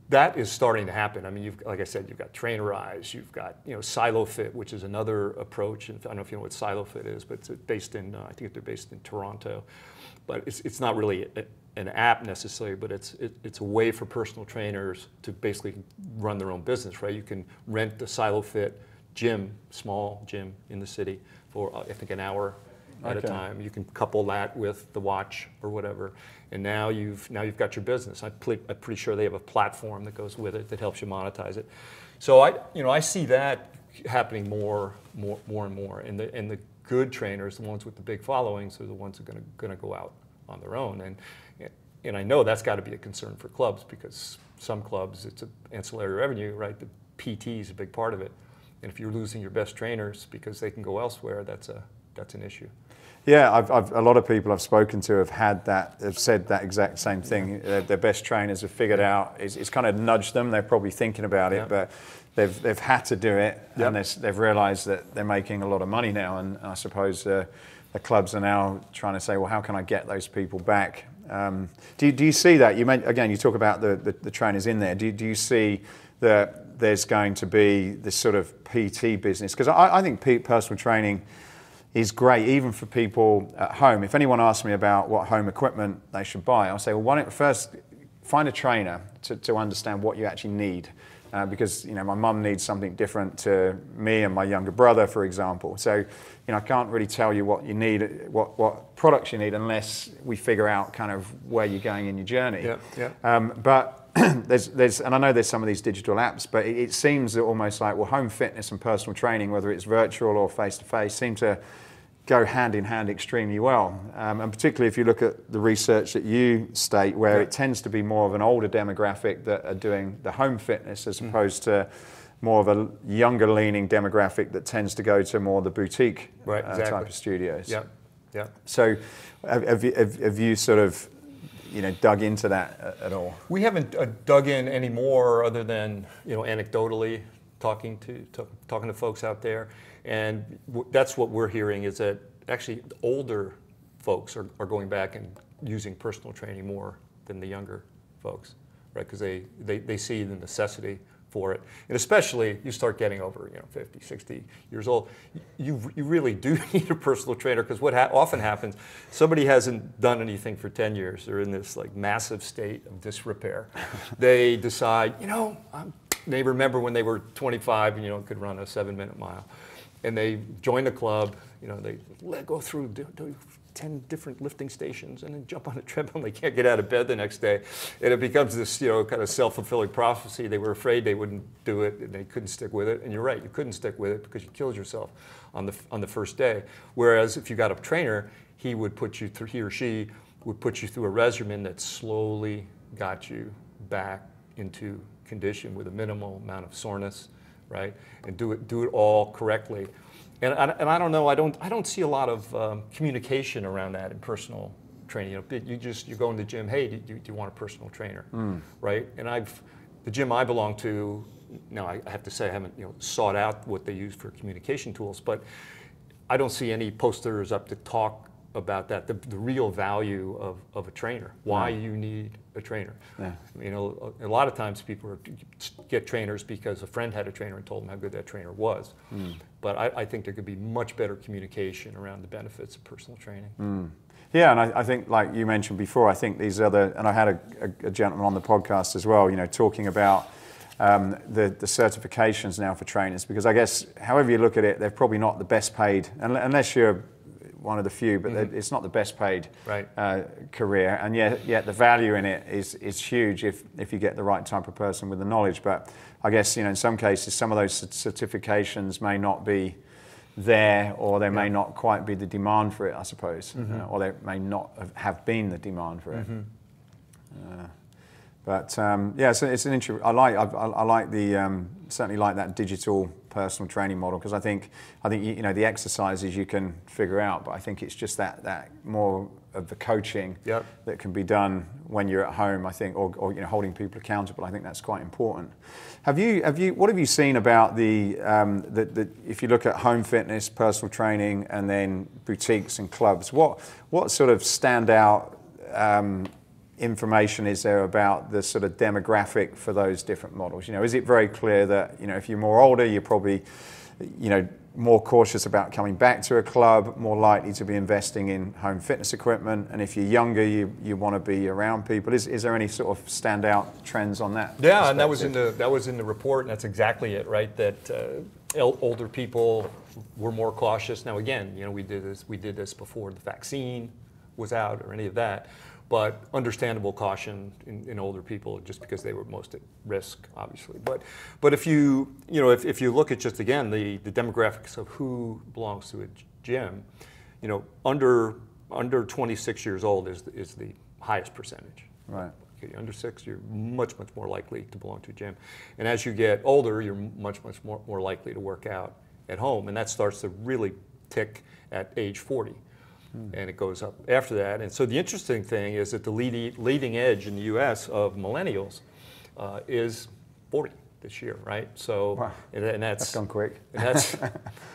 that is starting to happen. I mean, like I said, you've got Trainerize, you've got SiloFit, which is another approach. And I don't know if you know what SiloFit is, but it's based in I think they're based in Toronto. But it's not really an app necessarily, but it's a way for personal trainers to basically run their own business, right? You can rent the SiloFit gym, small gym in the city for I think an hour at a time. You can couple that with the watch or whatever, and now you've got your business. I'm pretty sure they have a platform that goes with it that helps you monetize it. So I see that happening more and more. And the good trainers, the ones with the big followings, are the ones who are going to go out on their own. And I know that's got to be a concern for clubs, because some clubs, it's an ancillary revenue, right? The PT is a big part of it. And if you're losing your best trainers because they can go elsewhere, that's an issue. Yeah, a lot of people I've spoken to have said that exact same thing. Their best trainers have figured out, it's kind of nudged them. They're probably thinking about it, but they've had to do it, and they've realised that they're making a lot of money now. And I suppose the clubs are now trying to say, well, how can I get those people back? Do you see that? You talk about the trainers in there. Do you see that there's going to be this sort of PT business? Because I think personal training is great, even for people at home. If anyone asks me about what home equipment they should buy, I'll say, well, why don't first find a trainer to understand what you actually need. Because my mum needs something different to me and my younger brother, for example. So I can't really tell you what you need, what products you need, unless we figure out kind of where you're going in your journey. But there's and I know there's some of these digital apps, but it seems that almost like, well, home fitness and personal training, whether it's virtual or face-to-face, seem to go hand in hand extremely well. And particularly if you look at the research that you state, where it tends to be more of an older demographic that are doing the home fitness, as opposed to more of a younger leaning demographic that tends to go to more the boutique type of studios. So have you sort of dug into that at all? We haven't dug in any more, other than anecdotally talking to folks out there, and that's what we're hearing, is that actually older folks are going back and using personal training more than the younger folks, right? Because they see the necessity for it, and especially you start getting over 50, 60 years old, you really do need a personal trainer, because what often happens, somebody hasn't done anything for 10 years, they're in this like massive state of disrepair. They decide, they remember when they were 25 and could run a 7-minute mile, and they join the club, they go through 10 different lifting stations and then jump on a treadmill. They can't get out of bed the next day, and it becomes this kind of self-fulfilling prophecy. They were afraid they wouldn't do it, and they couldn't stick with it. And you're right, you couldn't stick with it because you killed yourself on the first day. Whereas if you got a trainer, he or she would put you through a regimen that slowly got you back into condition with a minimal amount of soreness, right? And do it all correctly. And I don't know. I don't see a lot of communication around that in personal training. You go in the gym. Hey, do you want a personal trainer, right? And the gym I belong to. Now I have to say I haven't sought out what they use for communication tools, but I don't see any posters up to talk about that, the real value of a trainer, why you need a trainer. Yeah. You know, a lot of times people get trainers because a friend had a trainer and told them how good that trainer was. But I think there could be much better communication around the benefits of personal training. Yeah, and I think, like you mentioned before, I think these other, and I had a gentleman on the podcast as well, you know, talking about the certifications now for trainers, because I guess, however you look at it, they're probably not the best paid, unless you're one of the few, but it's not the best paid career, and yet the value in it is huge if you get the right type of person with the knowledge. But I guess, you know, in some cases, some of those certifications may not be there, or there may not quite be the demand for it, I suppose, or there may not have been the demand for it. But yeah, so it's an interesting. I like the certainly like that digital personal training model, because I think you know, the exercises you can figure out, but I think it's just that more of the coaching that can be done when you're at home, I think, or you know, holding people accountable. I think that's quite important. What have you seen about the if you look at home fitness, personal training, and then boutiques and clubs, what sort of standout information is there about the sort of demographic for those different models? You know, is it very clear that, you know, if you're more older, you're probably, you know, more cautious about coming back to a club, more likely to be investing in home fitness equipment, and if you're younger, you want to be around people? Is there any sort of standout trends on that? Yeah, and that was in the report, and that's exactly it, right? That older people were more cautious. Now, again, you know, we did this before the vaccine was out or any of that. But understandable caution in older people, just because they were most at risk, obviously. But if you look at just, again, the demographics of who belongs to a gym, you know, under 26 years old is the highest percentage. Right. Okay, under 6, you're much more likely to belong to a gym, and as you get older, you're much more likely to work out at home, and that starts to really tick at age 40. And it goes up after that. And so the interesting thing is that the leading edge in the U.S. of millennials is 40 this year, right? So, wow. and that's gone quick. And that's,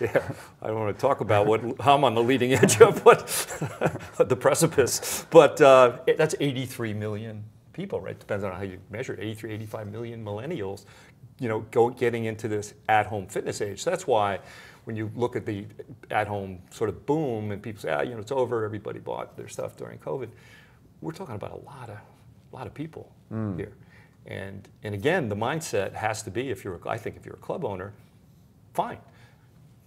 yeah, I don't want to talk about how I'm on the leading edge of the precipice, but that's 83 million people, right? Depends on how you measure it. 83, 85 million millennials, you know, getting into this at-home fitness age. So that's why when you look at the at-home sort of boom and people say, you know, it's over, everybody bought their stuff during COVID, we're talking about a lot of people here. And again, the mindset has to be, I think if you're a club owner, fine,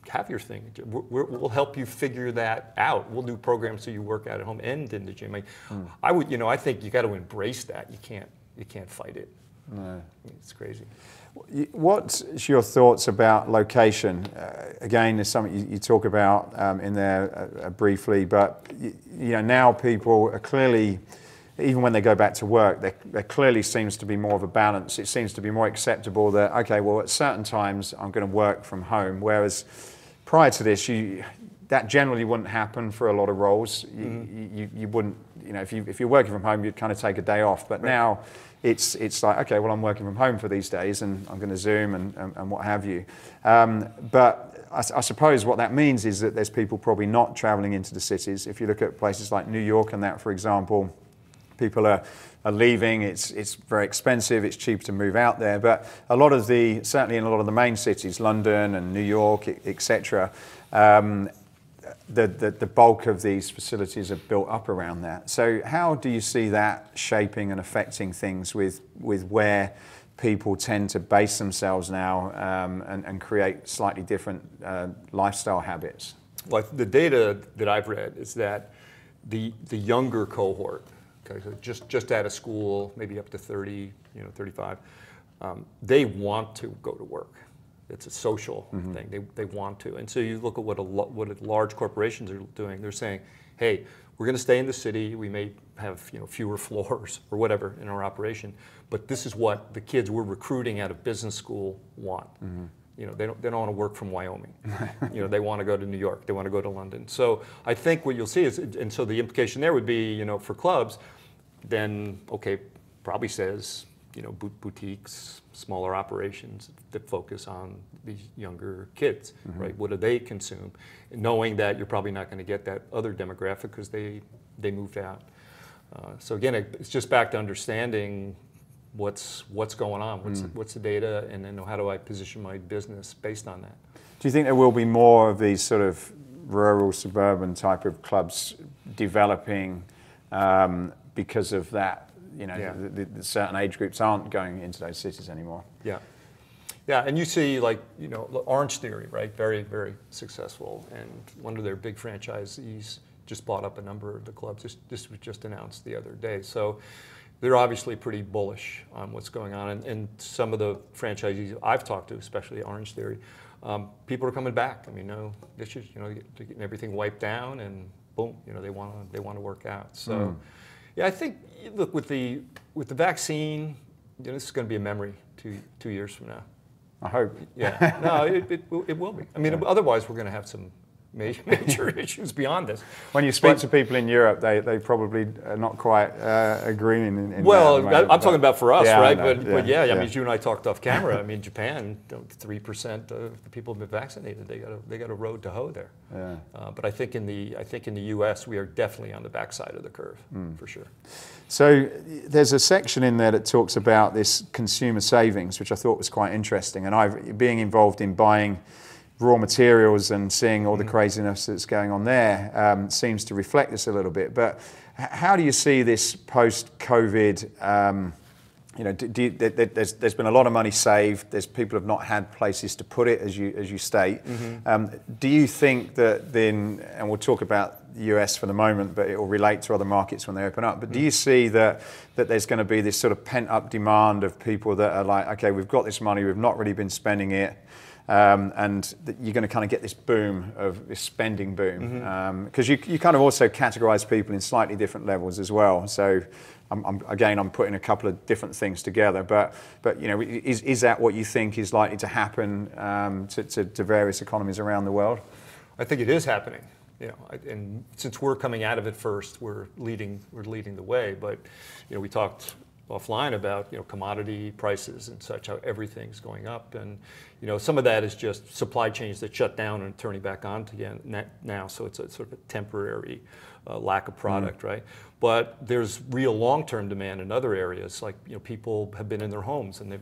have your thing. We'll help you figure that out. We'll do programs so you work out at home and in the gym. I think you got to embrace that. You can't fight it. No. It's crazy. What's your thoughts about location? Again, there's something you talk about in there briefly, but you know, now people are clearly, even when they go back to work, there clearly seems to be more of a balance. It seems to be more acceptable that, okay, well, at certain times I'm going to work from home, whereas prior to this, that generally wouldn't happen for a lot of roles. You wouldn't, you know, if you're working from home, you'd kind of take a day off. But now it's like, okay, well, I'm working from home for these days, and I'm going to Zoom and what have you. But I suppose what that means is that there's people probably not traveling into the cities. If you look at places like New York and that, for example, people are leaving. It's very expensive. It's cheap to move out there. But certainly in a lot of the main cities, London and New York, etc., the bulk of these facilities are built up around that. So how do you see that shaping and affecting things with where people tend to base themselves now and create slightly different lifestyle habits? Well, the data that I've read is that the younger cohort, okay, so just out of school, maybe up to 30, 35, they want to go to work. It's a social thing. They want to. And so you look at what large corporations are doing. They're saying, hey, we're going to stay in the city. We may have fewer floors or whatever in our operation, but this is what the kids we're recruiting out of business school want. They don't want to work from Wyoming. They want to go to New York. They want to go to London. So I think what you'll see is, and so the implication there would be, for clubs, then okay, probably says, boutiques, smaller operations that focus on these younger kids, right? What do they consume? Knowing that you're probably not going to get that other demographic because they moved out. So again, it's just back to understanding what's going on, what's the data, and then how do I position my business based on that. Do you think there will be more of these sort of rural, suburban type of clubs developing because of that? The certain age groups aren't going into those cities anymore. Yeah, and you see Orange Theory, right? Very, very successful, and one of their big franchisees just bought up a number of the clubs. This was just announced the other day. So they're obviously pretty bullish on what's going on, and some of the franchisees I've talked to, especially Orange Theory, people are coming back. I mean, no issues. They're getting everything wiped down, and boom, they want to work out. So. Yeah, I think, look, with the vaccine, this is going to be a memory 2 years from now. I hope. Yeah, no, it will be. I mean, otherwise we're going to have some major issues beyond this. When you speak to people in Europe, they probably are not quite agreeing. I'm talking about for us, right? I mean, you and I talked off camera. I mean, Japan, 3% of the people have been vaccinated. They got a road to hoe there. Yeah. But I think in the U.S. we are definitely on the backside of the curve for sure. So there's a section in there that talks about this consumer savings, which I thought was quite interesting. And being involved in buying raw materials and seeing all the craziness that's going on there seems to reflect this a little bit. But how do you see this post-COVID? There's been a lot of money saved. People have not had places to put it, as you state. Do you think that then, and we'll talk about the US for the moment, but it will relate to other markets when they open up. But do you see that there's going to be this sort of pent-up demand of people that are like, okay, we've got this money, we've not really been spending it. And you're going to kind of get this boom of this spending boom, because you kind of also categorize people in slightly different levels as well. So I'm putting a couple of different things together, but is that what you think is likely to happen to various economies around the world? I think it is happening. And since we're coming out of it first, we're leading the way. But we talked offline about commodity prices and such, how everything's going up, and some of that is just supply chains that shut down and turning back on again now. So it's a sort of a temporary lack of product, right? But there's real long-term demand in other areas, like people have been in their homes and they've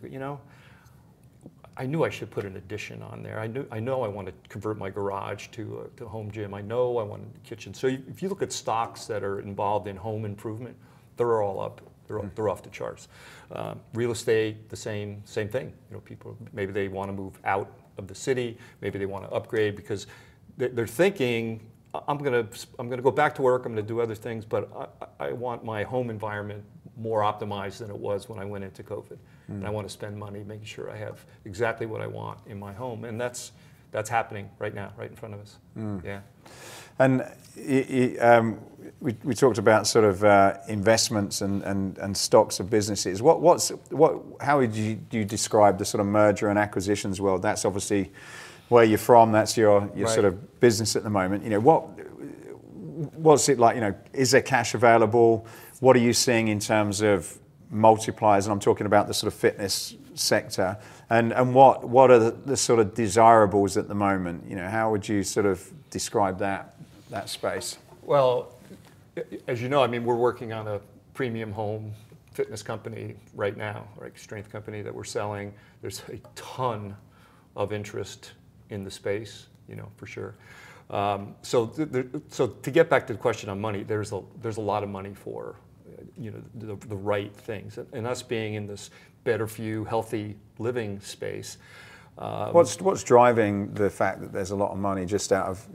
I knew I should put an addition on there. I know I want to convert my garage to a home gym. I know I want a kitchen. So if you look at stocks that are involved in home improvement, they're all up. They're off the charts. Real estate, the same thing. People, maybe they want to move out of the city. Maybe they want to upgrade because they're thinking, I'm gonna go back to work. I'm gonna do other things, but I want my home environment more optimized than it was when I went into COVID. And I want to spend money making sure I have exactly what I want in my home, and that's happening right now, right in front of us. Yeah. And we talked about sort of investments and stocks of businesses. How would you describe the sort of merger and acquisitions world? That's obviously where you're from. That's your right. Sort of business at the moment. What's it like? Is there cash available? What are you seeing in terms of multipliers? And I'm talking about the sort of fitness sector. And what are the sort of desirables at the moment? How would you sort of describe that space? Well, as you know, I mean, we're working on a premium home fitness company right now, right? Strength company that we're selling. There's a ton of interest in the space, for sure. So to get back to the question on money, there's a lot of money for, the right things, and us being in this better for you, healthy living space. What's driving the fact that there's a lot of money? Just out of,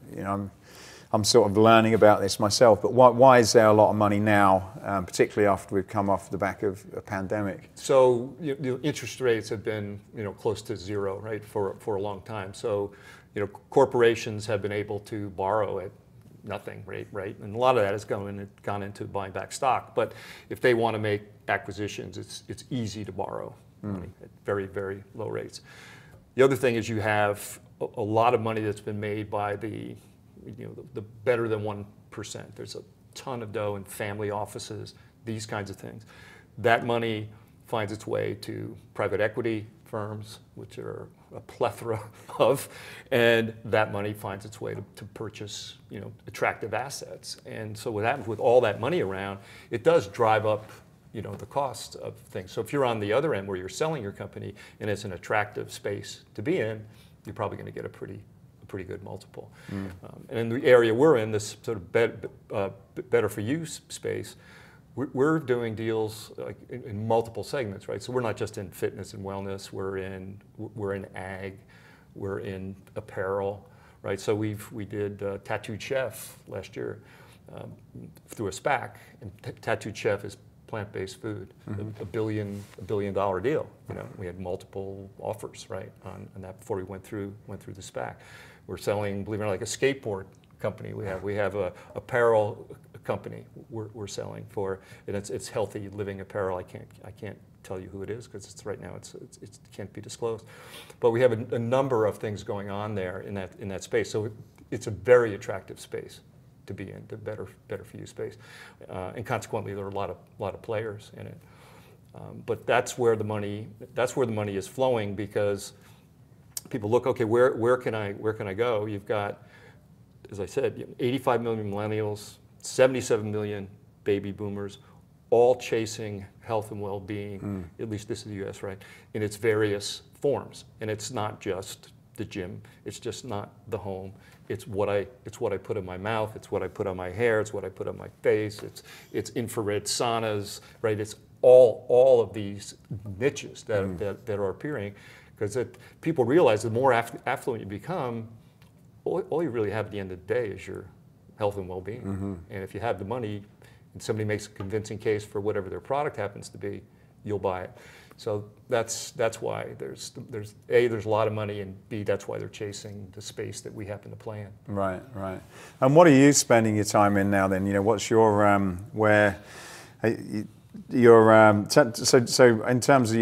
I'm sort of learning about this myself, but why is there a lot of money now, particularly after we've come off the back of a pandemic? So interest rates have been close to zero, right, for a long time. So corporations have been able to borrow at nothing, right, and a lot of that has gone into buying back stock. But if they want to make acquisitions, it's easy to borrow money at very, very low rates. The other thing is you have a lot of money that's been made by the better than 1%. There's a ton of dough in family offices, these kinds of things. That money finds its way to private equity firms, which are a plethora of, and that money finds its way to purchase, attractive assets. And so what happens with all that money around, it does drive up, the cost of things. So if you're on the other end where you're selling your company and it's an attractive space to be in, you're probably going to get a pretty good multiple. And in the area we're in, this sort of better for you space, we're doing deals like in multiple segments, right? So we're not just in fitness and wellness. We're in ag, we're in apparel, right? So we did Tattooed Chef last year through a SPAC, and Tattooed Chef is plant-based food, a $1 billion deal. We had multiple offers, right, on that before we went through the SPAC. We're selling, believe it or not, like a skateboard company. We have a apparel company we're selling for, and it's healthy living apparel. I can't tell you who it is because right now it can't be disclosed. But we have a number of things going on there in that space. So it's a very attractive space to be in, the better for you space, and consequently there are a lot of players in it. But that's where the money is flowing, because people look, okay, where can I go? You've got, as I said, 85 million millennials, 77 million baby boomers, all chasing health and well-being. At least this is the U.S., right? In its various forms, and it's not just the gym. It's just not the home. It's what I put in my mouth. It's what I put on my hair. It's what I put on my face. It's infrared saunas, right? It's all of these niches that are appearing, because people realize the more affluent you become, all you really have at the end of the day is your health and well-being. And if you have the money and somebody makes a convincing case for whatever their product happens to be, you'll buy it. So that's why there's A, there's a lot of money, and B, that's why they're chasing the space that we happen to play in. Right. And what are you spending your time in now then? What's your, so in terms of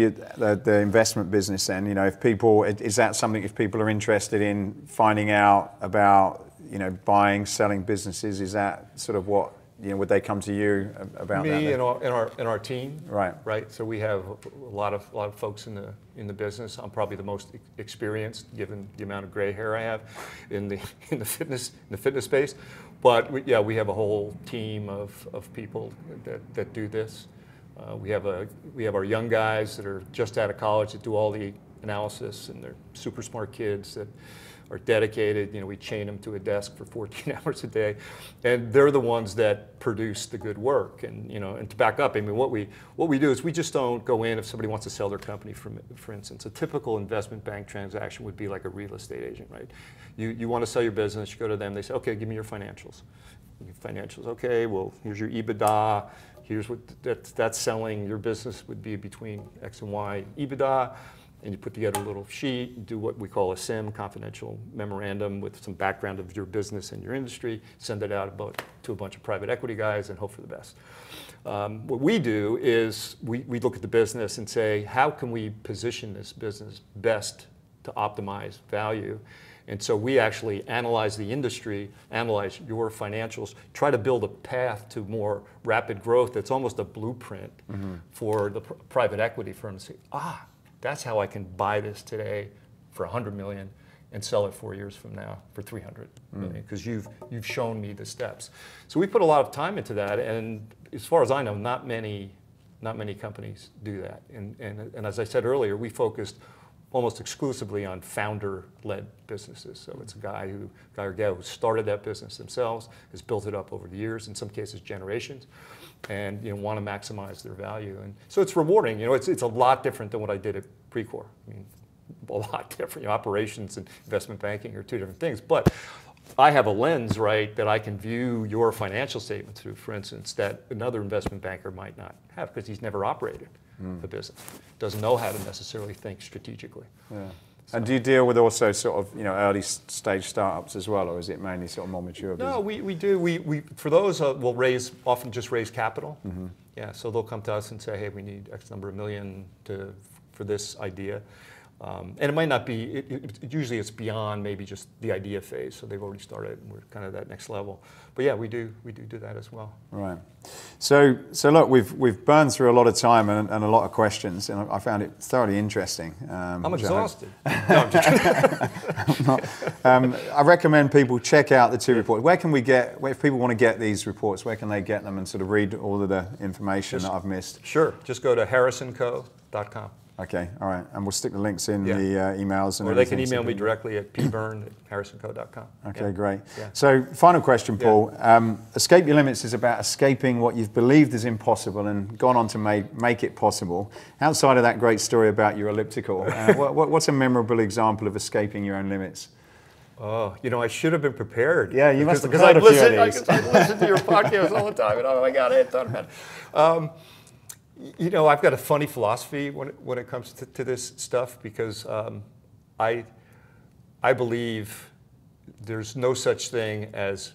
the investment business then, if people are interested in finding out about, buying, selling businesses, is that sort of what, would they come to you about that? Me and our team, right. So we have a lot of folks in the business. I'm probably the most experienced, given the amount of gray hair I have in the fitness space. But we have a whole team of people that do this. We have our young guys that are just out of college that do all the analysis, and they're super smart kids that are dedicated. We chain them to a desk for 14 hours a day, and they're the ones that produce the good work. And and to back up, what we do is we just don't go in if somebody wants to sell their company. For instance, a typical investment bank transaction would be like a real estate agent, right? You want to sell your business, you go to them, they say, okay, give me your financials. Financials, okay, well, here's your EBITDA. Here's what that's selling. Your business would be between X and Y EBITDA. And you put together a little sheet, do what we call a SIM, confidential memorandum, with some background of your business and your industry, send it out to a bunch of private equity guys and hope for the best. What we do is we look at the business and say, how can we position this business best to optimize value? And so we actually analyze the industry, analyze your financials, try to build a path to more rapid growth that's almost a blueprint for the private equity firm to say, that's how I can buy this today for $100 million and sell it 4 years from now for $300 million, because you've shown me the steps. So we put a lot of time into that, and as far as I know, not many companies do that. And as I said earlier, we focused almost exclusively on founder-led businesses. So it's a guy or gal who started that business themselves, has built it up over the years, in some cases generations, and want to maximize their value. And so it's rewarding. It's a lot different than what I did at Precor. A lot different. Operations and investment banking are two different things. But I have a lens, right, that I can view your financial statement through, for instance, that another investment banker might not have, because he's never operated the business, doesn't know how to necessarily think strategically. Yeah. So. And do you deal with also sort of early stage startups as well, or is it mainly sort of more mature business? No, we do. We for those we'll often just raise capital. Yeah, so they'll come to us and say, hey, we need X number of million for this idea. And it might not be, usually it's beyond maybe just the idea phase, so they've already started and we're kind of that next level. But yeah, we do that as well. Right. So look, we've burned through a lot of time and a lot of questions, and I found it thoroughly interesting. I'm exhausted. No, I'm just kidding. I recommend people check out the two reports. Where can we get, if people want to get these reports, where can they get them and sort of read all of the information that I've missed? Sure, just go to harrisonco.com. Okay, all right, and we'll stick the links in the emails. And or they can email me directly at pbyrne@harrisonco.com. Okay, great. Yeah. So, final question, Paul. Escape Your Limits is about escaping what you've believed is impossible and gone on to make it possible. Outside of that great story about your elliptical, what's a memorable example of escaping your own limits? Oh, you know, I should have been prepared. Yeah, you must have heard a few of these. I listen to your podcast all the time, and oh my God, I hadn't thought about it. You know, I've got a funny philosophy when it comes to this stuff, because I believe there's no such thing as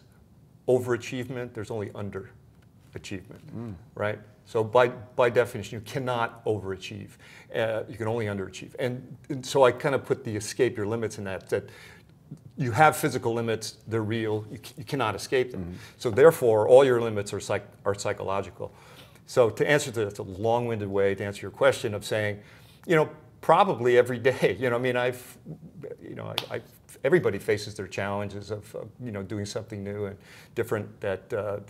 overachievement. There's only underachievement, right? So by definition, you cannot overachieve. You can only underachieve. And so I kind of put the escape your limits in that you have physical limits. They're real. You cannot escape them. So therefore, all your limits are psychological. So to answer that's a long-winded way to answer your question of saying, you know, probably every day. You know, I mean, everybody faces their challenges of you know, doing something new and different that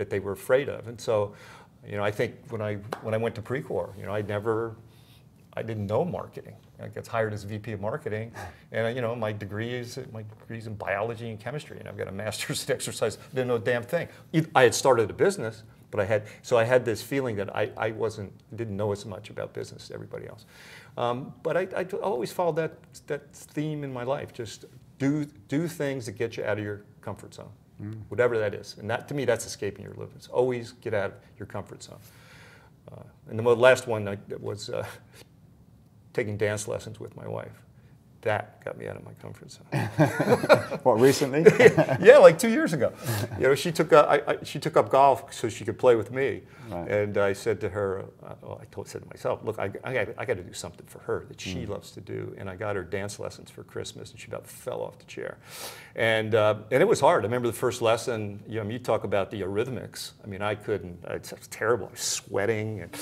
they were afraid of. And so, you know, I think when I went to Precor, you know, I didn't know marketing. I got hired as VP of marketing, and you know, my degrees in biology and chemistry, and I've got a master's in exercise. Didn't know a damn thing. I had started a business. But I had this feeling that I didn't know as much about business as everybody else. But I always followed that theme in my life. Just do things that get you out of your comfort zone, whatever that is. And that, to me, that's escaping your limits. Always get out of your comfort zone. And the last one was taking dance lessons with my wife. That got me out of my comfort zone. What, recently? Yeah, like 2 years ago. You know, she took up golf so she could play with me. Right. And I said to her, said to myself, look, I got to do something for her that she loves to do. And I got her dance lessons for Christmas, and she about fell off the chair. And it was hard. I remember the first lesson. You know, you talk about the arrhythmics. I mean, I couldn't. It was terrible. I was sweating, and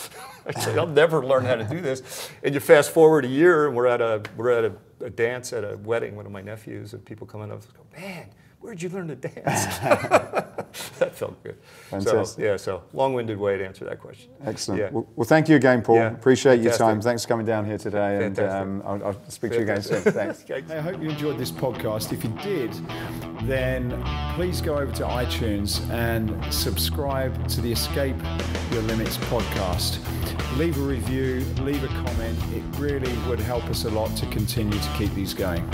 I said, I'll never learn how to do this. And you fast forward a year, and we're at a dance at a wedding, one of my nephews, and people come in and go, man, where'd you learn to dance? That felt good. Fantastic. So long-winded way to answer that question. Excellent. Yeah. Well, thank you again, Paul. Yeah. Appreciate your time. Thanks for coming down here today. Fantastic. And I'll speak to you again soon. Thanks. I hope you enjoyed this podcast. If you did, then please go over to iTunes and subscribe to the Escape Your Limits podcast. Leave a review, leave a comment. It really would help us a lot to continue to keep these going.